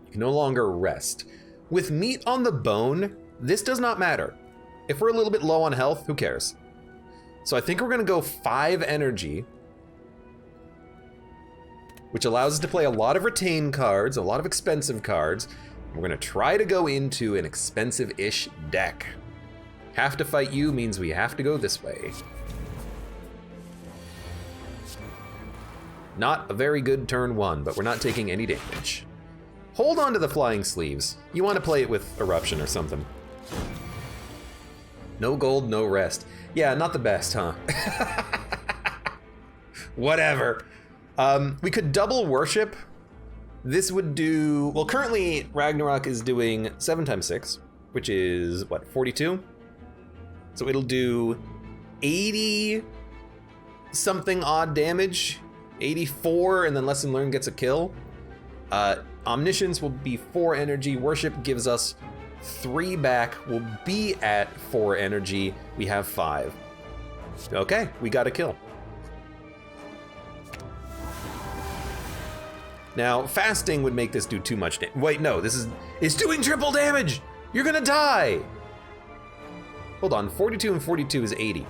You can no longer rest. With meat on the bone, this does not matter. If we're a little bit low on health, who cares? So I think we're gonna go 5 energy, which allows us to play a lot of retain cards, a lot of expensive cards. We're gonna try to go into an expensive-ish deck. Have to fight you means we have to go this way. Not a very good turn 1, but we're not taking any damage. Hold on to the flying sleeves. You want to play it with eruption or something. No gold, no rest. Yeah, not the best, huh? Whatever. We could double worship. This would do, well, currently Ragnarok is doing 7 times 6, which is what, 42? So it'll do 80 something odd damage, 84, and then Lesson Learned gets a kill. Omniscience will be 4 energy. Worship gives us 3 back. We'll be at 4 energy. We have 5. Okay, we got a kill. Now, fasting would make this do too much damage. Wait, no, it's doing triple damage! You're gonna die! Hold on, 42 and 42 is 80.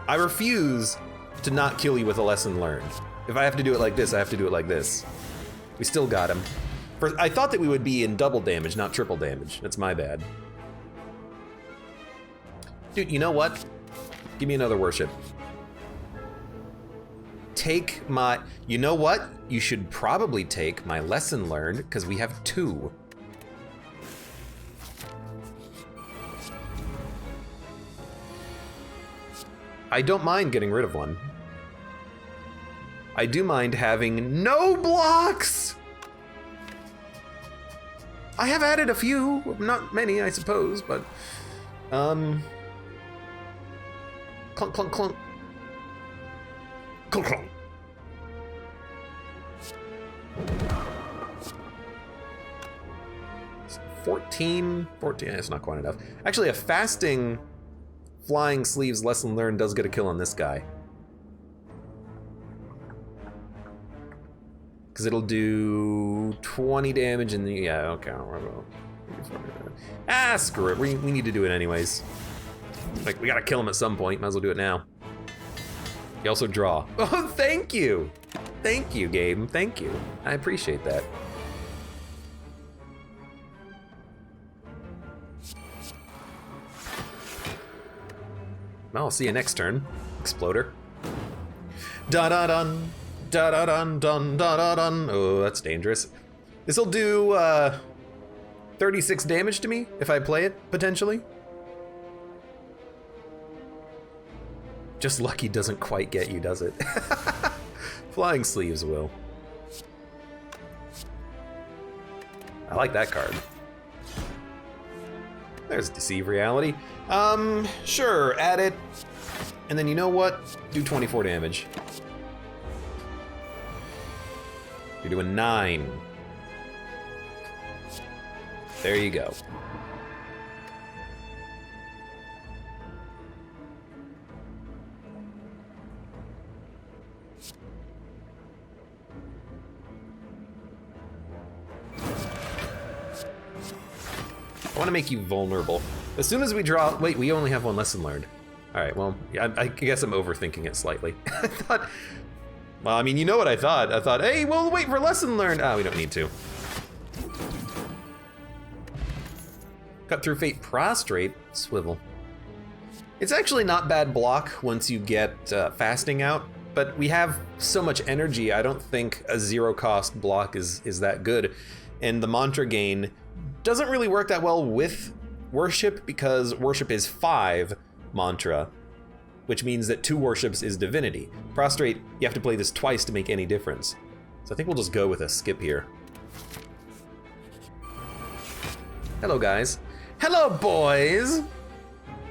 I refuse to not kill you with a lesson learned. If I have to do it like this, I have to do it like this. We still got him. I thought that we would be in double damage, not triple damage. That's my bad. Dude, you know what? Give me another worship. Take my, you know what? You should probably take my lesson learned, because we have 2. I don't mind getting rid of one. I do mind having no blocks! I have added a few, not many, I suppose, but, clunk, clunk, clunk. Clunk, clunk. So 14, it's not quite enough. Actually, a fasting flying sleeves lesson learned does get a kill on this guy. Because it'll do 20 damage in the, yeah, okay. Ah, screw it, we need to do it anyways. Like, we gotta kill him at some point, might as well do it now. You also draw. Oh, thank you! Thank you, game, thank you. I appreciate that. Well, I'll see you next turn, Exploder. Da-da-dun, da-da-dun, dun, da-da-dun. Oh, that's dangerous. This'll do 36 damage to me if I play it, potentially. Just lucky doesn't quite get you, does it? Flying sleeves will. I like that card. There's Deceive Reality. Sure, add it. And then you know what? Do 24 damage. You're doing 9. There you go. I want to make you vulnerable. As soon as we draw, wait, we only have 1 lesson learned. All right, well, I guess I'm overthinking it slightly. I thought, well, I mean, you know what I thought. I thought, hey, we'll wait for lesson learned. Ah, we don't need to. Cut through fate, prostrate, swivel. It's actually not bad block once you get fasting out, but we have so much energy, I don't think a 0 cost block is that good. And the mantra gain doesn't really work that well with worship because worship is 5 mantra, which means that 2 worships is divinity. Prostrate, you have to play this twice to make any difference. So I think we'll just go with a skip here. Hello, guys. Hello, boys!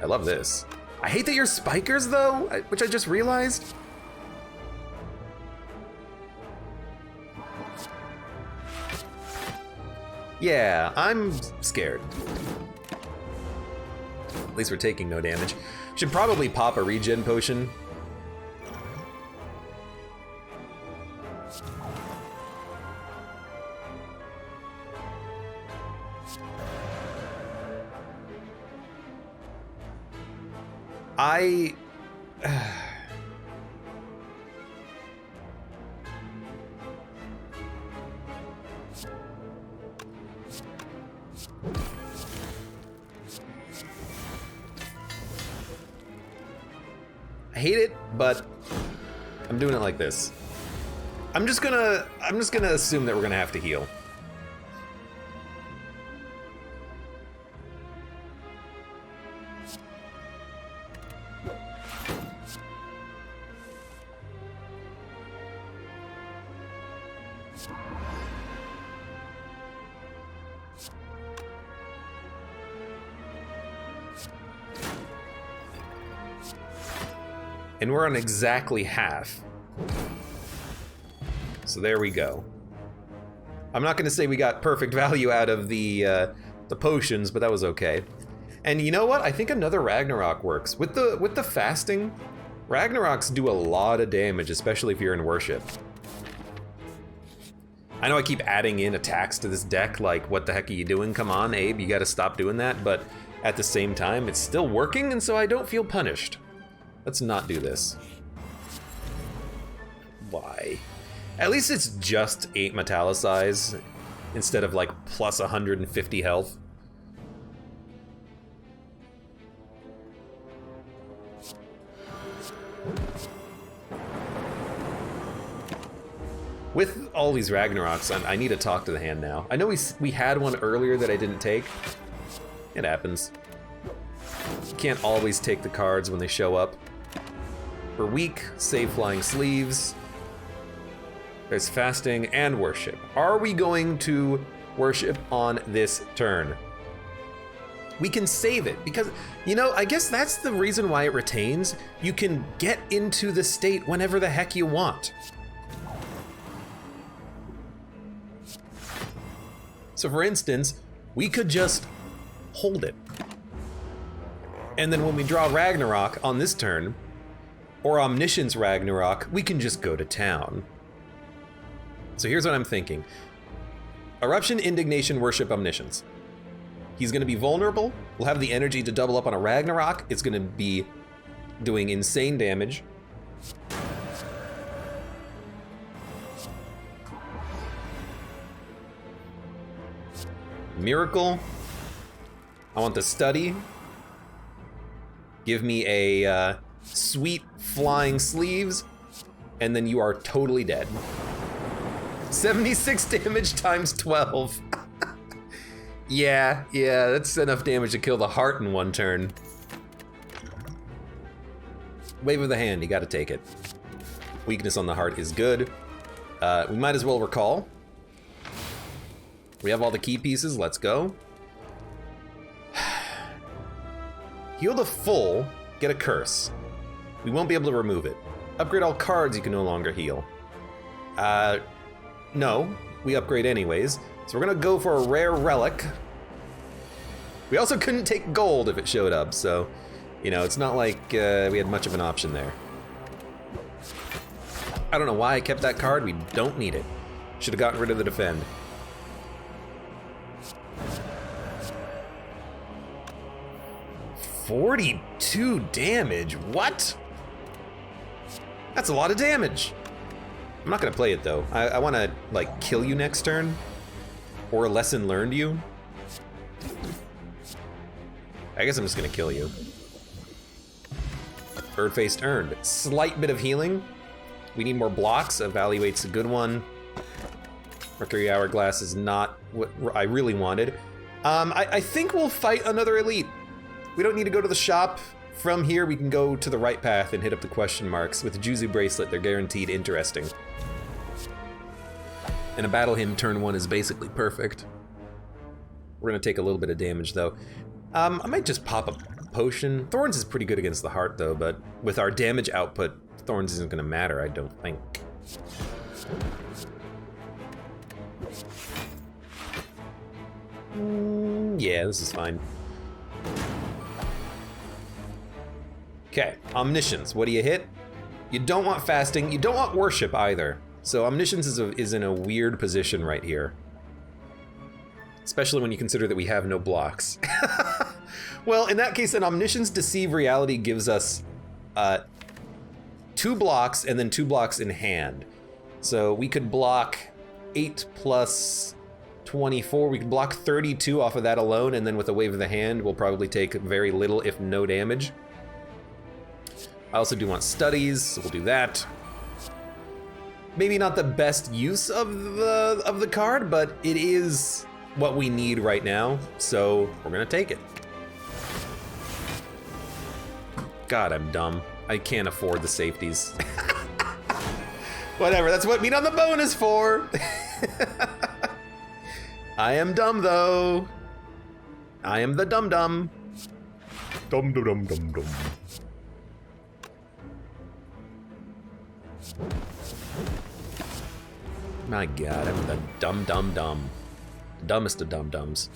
I love this. I hate that you're spikers, though, which I just realized. Yeah, I'm scared. At least we're taking no damage. Should probably pop a regen potion. I hate it, but I'm doing it like this. I'm just gonna assume that we're gonna have to heal. And we're on exactly half. So there we go. I'm not gonna say we got perfect value out of the potions, but that was okay. And you know what? I think another Ragnarok works. With the fasting, Ragnaroks do a lot of damage, especially if you're in worship. I know I keep adding in attacks to this deck, like, what the heck are you doing? Come on, Abe, you gotta stop doing that. But at the same time, it's still working, and so I don't feel punished. Let's not do this. Why? At least it's just 8 metallicize instead of like plus 150 health. With all these Ragnaroks, I need to talk to the hand now. I know we had one earlier that I didn't take. It happens. You can't always take the cards when they show up. We're weak, save flying sleeves. There's fasting and worship. Are we going to worship on this turn? We can save it because, you know, I guess that's the reason why it retains. You can get into the state whenever the heck you want. So for instance, we could just hold it. And then when we draw Ragnarok on this turn, or Omniscience Ragnarok, we can just go to town. So here's what I'm thinking. Eruption, Indignation, Worship, Omniscience. He's gonna be vulnerable. We'll have the energy to double up on a Ragnarok. It's gonna be doing insane damage. Miracle. I want the study. Give me a sweet flying sleeves, and then you are totally dead. 76 damage times 12. Yeah, that's enough damage to kill the heart in one turn. Wave of the hand, you gotta take it. Weakness on the heart is good. We might as well recall. We have all the key pieces, let's go. Heal to full, get a curse. We won't be able to remove it. Upgrade all cards you can no longer heal. No, we upgrade anyways. So we're gonna go for a rare relic. We also couldn't take gold if it showed up, so, you know, it's not like we had much of an option there. I don't know why I kept that card, we don't need it. Should have gotten rid of the defend. $42 damage, what? That's a lot of damage. I'm not gonna play it though. I wanna like kill you next turn, or lesson learned you. I guess I'm just gonna kill you. Bird-faced earned. Slight bit of healing. We need more blocks. Evaluate's a good one. Mercury Hourglass is not what I really wanted. I think we'll fight another elite. We don't need to go to the shop. From here, we can go to the right path and hit up the question marks. With the Juzu Bracelet, they're guaranteed interesting. And a Battle Hymn turn 1 is basically perfect. We're gonna take a little bit of damage though. I might just pop potion. Thorns is pretty good against the heart though, but with our damage output, Thorns isn't gonna matter, I don't think. Yeah, this is fine. Okay, Omniscience, what do you hit? You don't want fasting, you don't want worship either. So Omniscience is in a weird position right here. Especially when you consider that we have no blocks. Well, in that case, then Omniscience Deceive Reality gives us 2 blocks and then 2 blocks in hand. So we could block 8 plus 24, we could block 32 off of that alone, and then with a wave of the hand, we'll probably take very little, if no damage. I also do want studies, so we'll do that. Maybe not the best use of the card, but it is what we need right now, so we're gonna take it. God, I'm dumb. I can't afford the safeties. Whatever, that's what Meat on the Bone is for. I am dumb though. I am the dum-dum. Dum-dum-dum-dum-dum. My God, I'm the dum-dum-dum. Dumbest of dum-dums.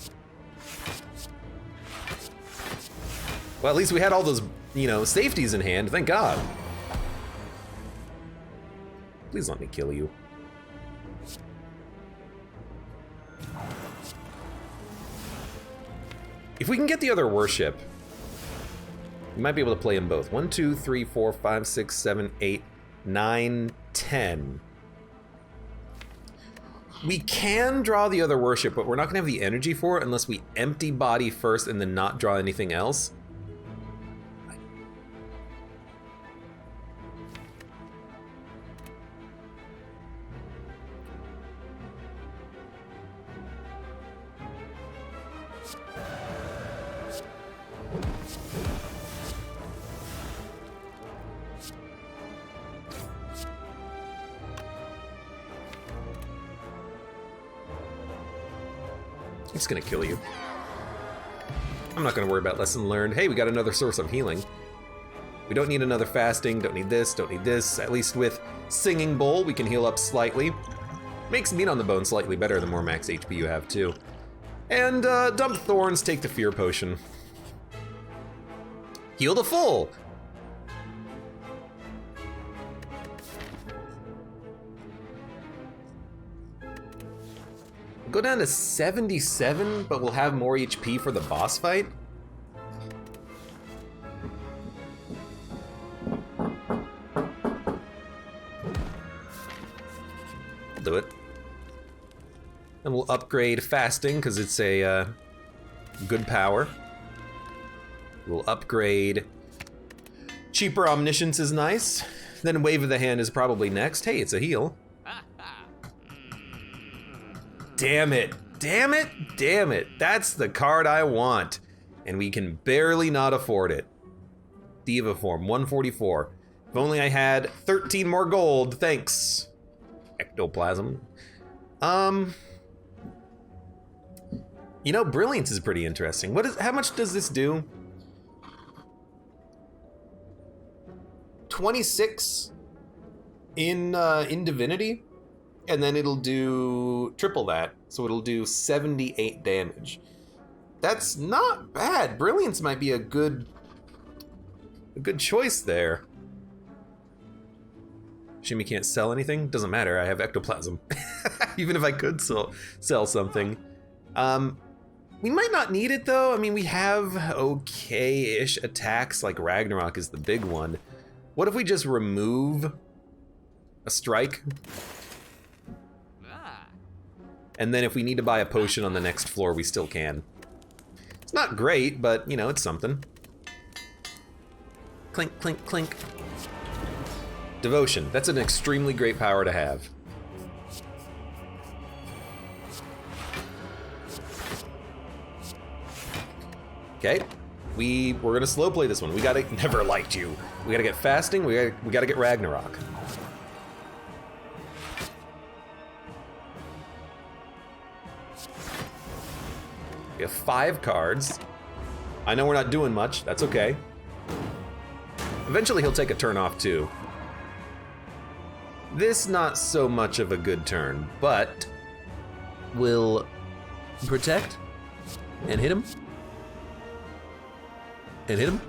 Well, at least we had all those, you know, safeties in hand, thank God. Please let me kill you. If we can get the other worship, we might be able to play them both. 1, 2, 3, 4, 5, 6, 7, 8, 9, 10. We can draw the other worship, but we're not gonna have the energy for it unless we empty body first and then not draw anything else. It's gonna kill you. I'm not gonna worry about lesson learned. Hey, we got another source of healing. We don't need another fasting, don't need this, don't need this. At least with Singing Bowl, we can heal up slightly. Makes Meat on the Bone slightly better the more max HP you have too. And dump Thorns, take the Fear Potion. Heal to full! Go down to 77, but we'll have more HP for the boss fight. I'll do it. And we'll upgrade Fasting, because it's a good power. We'll upgrade Cheaper Omniscience is nice. Then Wave of the Hand is probably next. Hey, it's a heal. Damn it, damn it, damn it. That's the card I want. And we can barely not afford it. Diva form, 144. If only I had 13 more gold, thanks. Ectoplasm. You know, Brilliance is pretty interesting. How much does this do? 26 in Divinity? And then it'll do triple that, so it'll do 78 damage. That's not bad. Brilliance might be a good choice there. Shimmy can't sell anything? Doesn't matter, I have Ectoplasm. Even if I could sell something. We might not need it though. I mean, we have okay-ish attacks, like Ragnarok is the big one. What if we just remove a strike? And then if we need to buy a potion on the next floor, we still can. It's not great, but you know, it's something. Clink, clink, clink. Devotion, that's an extremely great power to have. Okay, we're gonna slow play this one. We gotta, never liked you. We gotta get Fasting, we gotta get Ragnarok. We have 5 cards. I know we're not doing much. That's okay. Eventually he'll take a turn off too. This not so much of a good turn, but we'll protect and hit him. And hit him.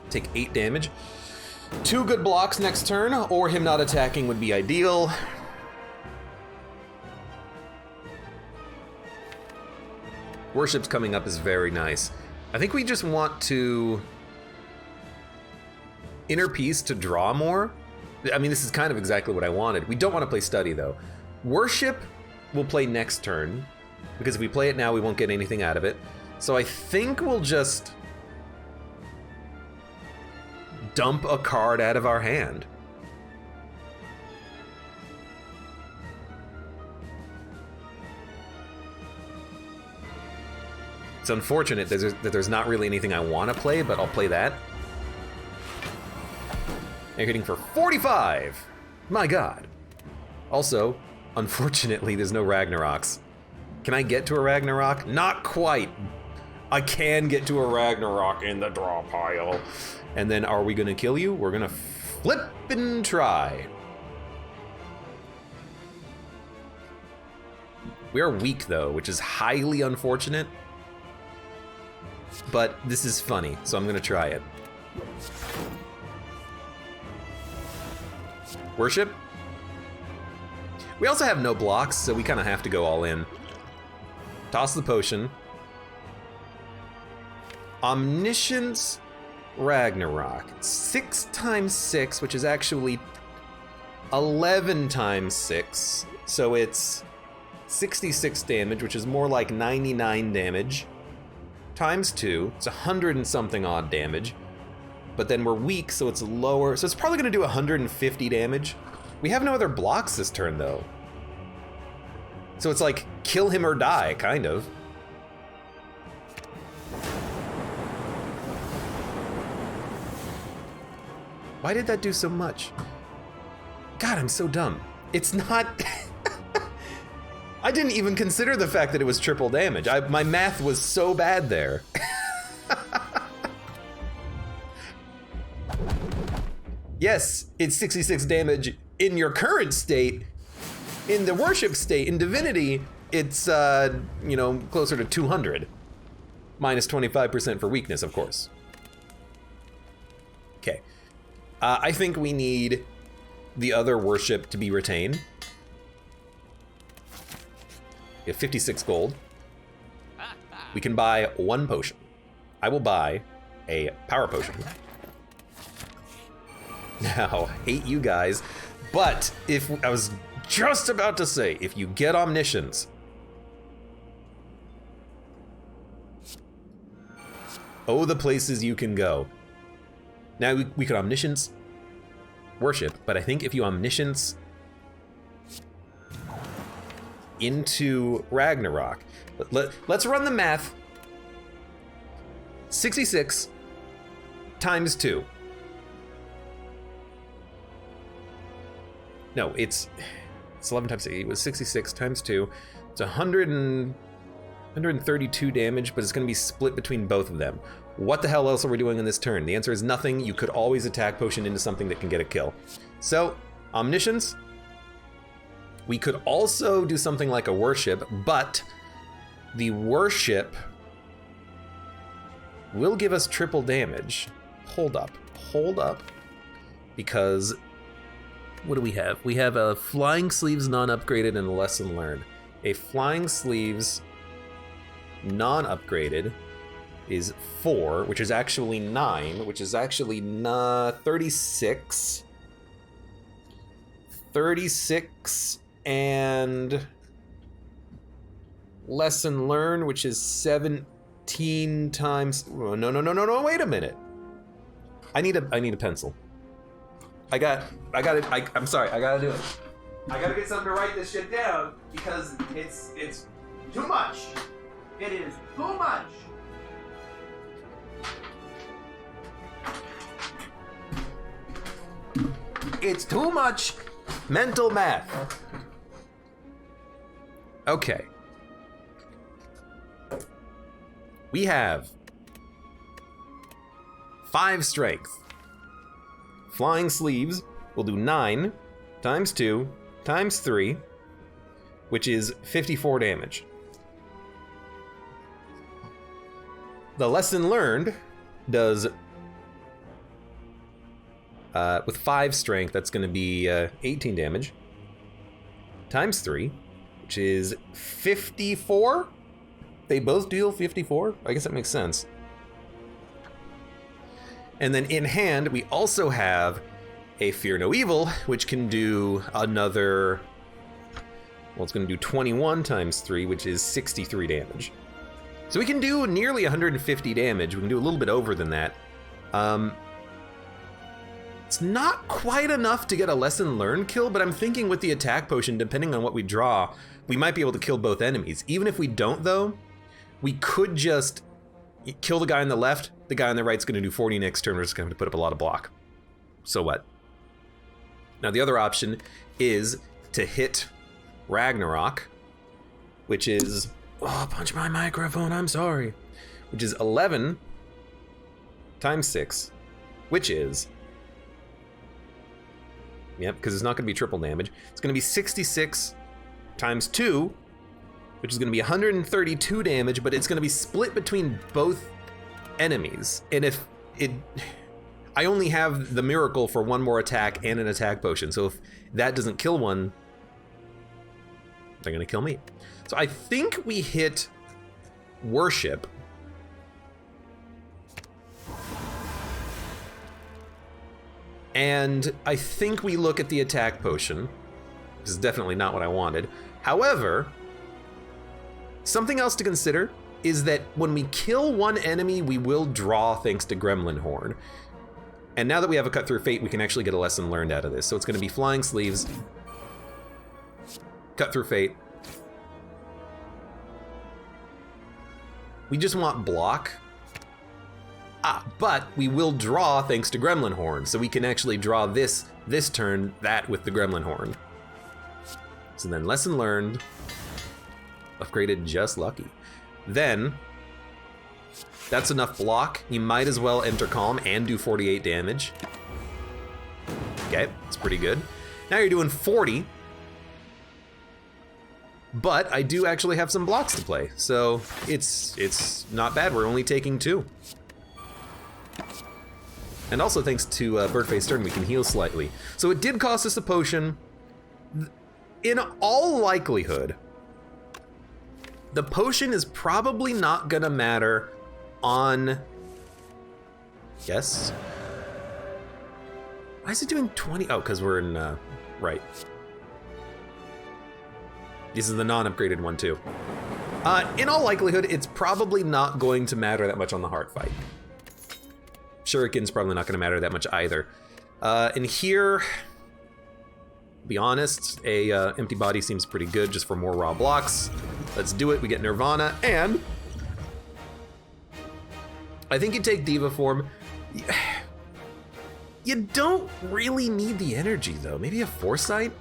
Take 8 damage. 2 good blocks next turn, or him not attacking would be ideal. Worship's coming up is very nice. I think we just want to Inner Peace to draw more. I mean, this is kind of exactly what I wanted. We don't want to play Study though. Worship we'll play next turn, because if we play it now, we won't get anything out of it. So I think we'll just dump a card out of our hand. It's unfortunate that there's not really anything I want to play, but I'll play that. You're hitting for 45! My god. Also, unfortunately, there's no Ragnaroks. Can I get to a Ragnarok? Not quite. I can get to a Ragnarok in the draw pile. And then are we gonna kill you? We're gonna flip and try. We are weak though, which is highly unfortunate. But this is funny, so I'm gonna try it. Worship. We also have no blocks, so we kind of have to go all in. Toss the potion. Omniscience Ragnarok. 6 times 6, which is actually 11 times 6. So it's 66 damage, which is more like 99 damage. Times 2, it's 100 and something odd damage. But then we're weak, so it's lower. So it's probably gonna do 150 damage. We have no other blocks this turn though. So it's like, kill him or die, kind of. Why did that do so much? God, I'm so dumb. It's not... I didn't even consider the fact that it was triple damage. My math was so bad there. Yes, it's 66 damage in your current state. In the worship state, in divinity, it's, you know, closer to 200. Minus 25% for weakness, of course. Okay. I think we need the other worship to be retained. We have 56 gold. We can buy 1 potion. I will buy a power potion. Now, hate you guys, but if I was just about to say, if you get Omniscience, oh, the places you can go. Now, we could Omniscience Worship, but I think if you Omniscience into Ragnarok, let's run the math. 66 times 2. No, it's 11 times 8. It was 66 times 2. It's 132 damage, but it's going to be split between both of them. What the hell else are we doing in this turn? The answer is nothing. You could always attack potion into something that can get a kill. So, Omniscience. We could also do something like a worship, but the worship will give us triple damage. Hold up, because what do we have? We have a Flying Sleeves non-upgraded and a Lesson Learned. A Flying Sleeves non-upgraded is 4, which is actually 9, which is actually 36. 36 and Lesson Learned, which is 17 times. Oh, no, wait a minute. I need a pencil. I got it. I'm sorry, I gotta do it. I gotta get something to write this shit down because it's too much. It is too much. It's too much mental math. Okay. We have 5 strength. Flying sleeves will do 9 times 2 times 3, which is 54 damage. The lesson learned does, with 5 strength, that's going to be 18 damage, times 3, which is 54? They both deal 54? I guess that makes sense. And then in hand, we also have a Fear No Evil, which can do another, well, it's going to do 21 times 3, which is 63 damage. So we can do nearly 150 damage. We can do a little bit over than that. It's not quite enough to get a lesson learned kill, but I'm thinking with the attack potion, depending on what we draw, we might be able to kill both enemies. Even if we don't, though, we could just kill the guy on the left. The guy on the right's going to do 40 next turn. We're just going to put up a lot of block. So what? Now, the other option is to hit Ragnarok, which is... Oh, punch my microphone, I'm sorry. Which is 11 times 6, which is... Yep, because it's not going to be triple damage. It's going to be 66 times 2, which is going to be 132 damage, but it's going to be split between both enemies. And if it... I only have the miracle for one more attack and an attack potion, so if that doesn't kill one, they're going to kill me. So I think we hit Worship. And I think we look at the attack potion. This is definitely not what I wanted. However, something else to consider is that when we kill one enemy, we will draw thanks to Gremlin Horn. And now that we have a Cut Through Fate, we can actually get a lesson learned out of this. So it's going to be Flying Sleeves, Cut Through Fate. We just want block. But we will draw thanks to Gremlin Horn, so we can actually draw this turn, that with the Gremlin Horn. So then lesson learned, upgraded just lucky. Then, that's enough block. You might as well enter Calm and do 48 damage. Okay, that's pretty good. Now you're doing 40. But I do actually have some blocks to play, so it's not bad. We're only taking 2. And also thanks to Birdface Stern, we can heal slightly. So it did cost us a potion. In all likelihood, the potion is probably not gonna matter on... Yes? Why is it doing 20? Oh, because we're in, right. This is the non-upgraded one too. In all likelihood, it's probably not going to matter that much on the heart fight. Shuriken's probably not going to matter that much either. And here, to be honest, a empty body seems pretty good just for more raw blocks. Let's do it. We get Nirvana, and I think you take Diva form. You don't really need the energy though. Maybe a Foresight?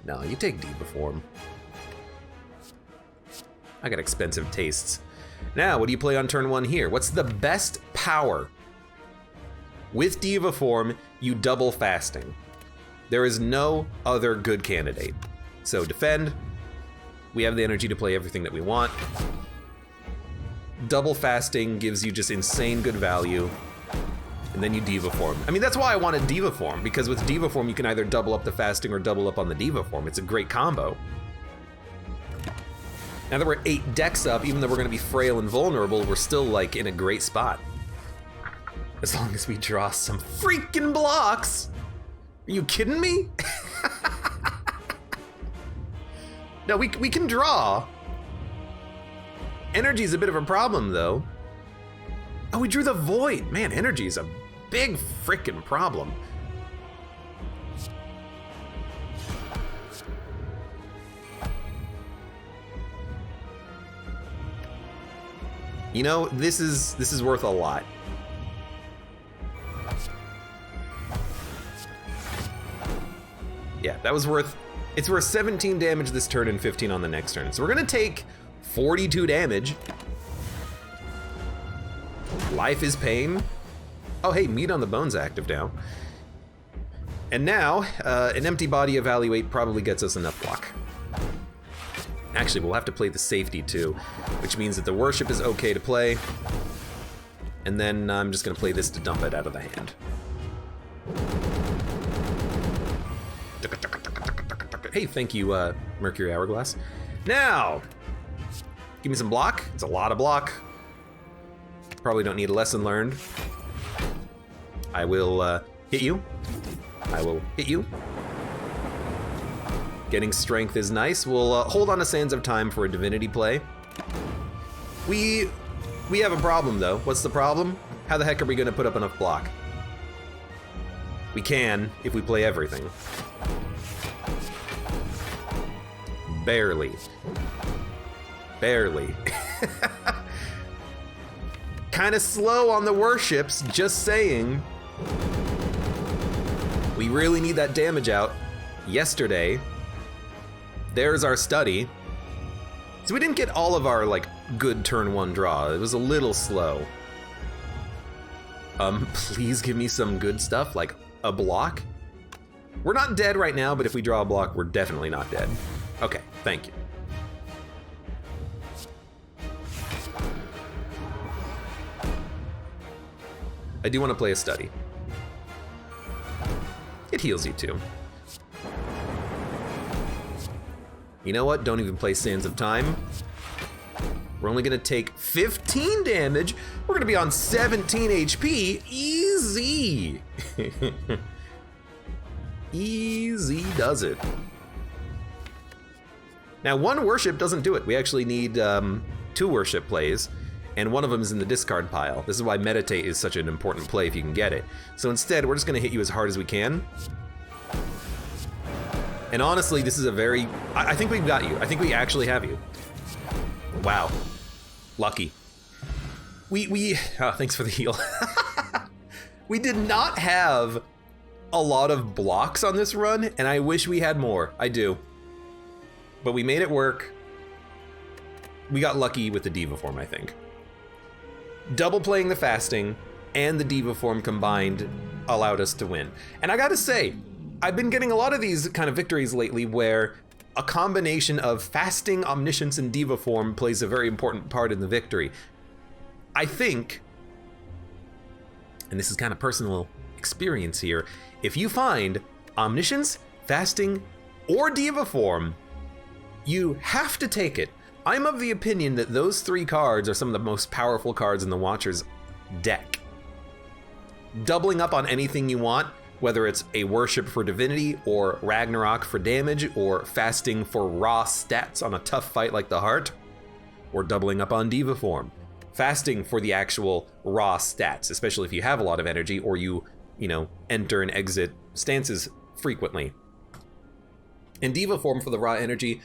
No, you take Diva form. I got expensive tastes. Now, what do you play on turn 1 here? What's the best power? With Diva form, you double fasting. There is no other good candidate. So defend. We have the energy to play everything that we want. Double fasting gives you just insane good value. And then you Diva form. I mean, that's why I wanted Diva form, because with Diva form, you can either double up the fasting or double up on the Diva form. It's a great combo. Now that we're 8 decks up, even though we're gonna be frail and vulnerable, we're still like in a great spot. As long as we draw some freaking blocks. Are you kidding me? No, we can draw. Energy's a bit of a problem though. Oh, we drew the Void. Man, energy is a big frickin' problem. You know, this is worth a lot. Yeah, that was worth, it's worth 17 damage this turn and 15 on the next turn. So we're gonna take 42 damage. Life is pain. Oh, hey, Meat on the Bone's active now. And now, an empty body evaluate probably gets us enough block. Actually, we'll have to play the safety too, which means that the worship is okay to play. And then I'm just gonna play this to dump it out of the hand. Hey, thank you, Mercury Hourglass. Now, give me some block. It's a lot of block. Probably don't need a lesson learned. I will hit you. I will hit you. Getting strength is nice. We'll hold on to Sands of Time for a divinity play. We have a problem though. What's the problem? How the heck are we gonna put up enough block? We can if we play everything. Barely. Barely. Kinda slow on the worships, just saying. We really need that damage out. Yesterday, there's our study. So we didn't get all of our, like, good turn one draw. It was a little slow. Please give me some good stuff, like a block. We're not dead right now, but if we draw a block, we're definitely not dead. Okay, thank you. I do want to play a study. It heals you too. You know what? Don't even play Sands of Time. We're only gonna take 15 damage. We're gonna be on 17 HP. Easy. Easy does it. Now, one worship doesn't do it. We actually need 2 worship plays, and one of them is in the discard pile. This is why meditate is such an important play if you can get it. So instead, we're just gonna hit you as hard as we can. And honestly, this is a very, I think we've got you. I think we actually have you. Wow, lucky. Oh, thanks for the heal. We did not have a lot of blocks on this run, and I wish we had more, I do. But we made it work. We got lucky with the Diva form, I think. Double playing the fasting and the Diva form combined allowed us to win. And I gotta say, I've been getting a lot of these kind of victories lately where a combination of fasting, omniscience, and Diva form plays a very important part in the victory. I think, and this is kind of personal experience here, if you find omniscience, fasting, or Diva form, you have to take it. I'm of the opinion that those 3 cards are some of the most powerful cards in the Watcher's deck. Doubling up on anything you want, whether it's a worship for divinity, or Ragnarok for damage, or fasting for raw stats on a tough fight like the heart, or doubling up on Diva form. Fasting for the actual raw stats, especially if you have a lot of energy, or you know, enter and exit stances frequently. And Diva form for the raw energy,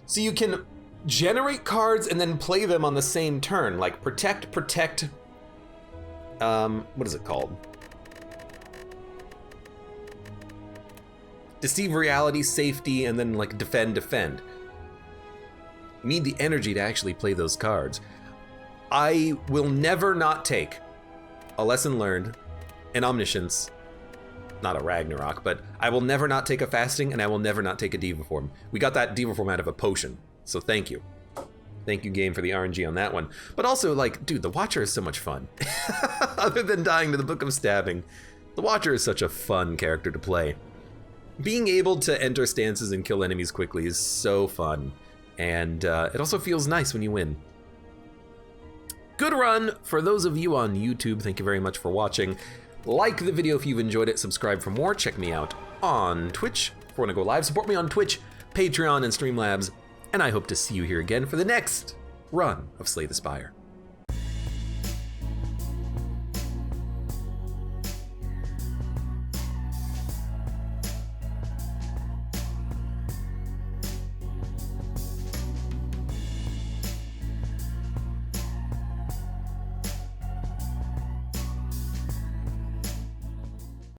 so you can generate cards and then play them on the same turn, like protect, what is it called? Deceive reality, safety, and then like defend. You need the energy to actually play those cards. I will never not take a lesson learned, an omniscience, not a Ragnarok, but I will never not take a fasting, and I will never not take a Diva form. We got that Diva form out of a potion, so thank you. Thank you, game, for the RNG on that one. But also, like, dude, the Watcher is so much fun. Other than dying to the Book of Stabbing, the Watcher is such a fun character to play. Being able to enter stances and kill enemies quickly is so fun, and it also feels nice when you win. Good run. For those of you on YouTube, thank you very much for watching. Like the video if you've enjoyed it, subscribe for more, check me out on Twitch if you want to go live, support me on Twitch, Patreon, and Streamlabs, and I hope to see you here again for the next run of Slay the Spire.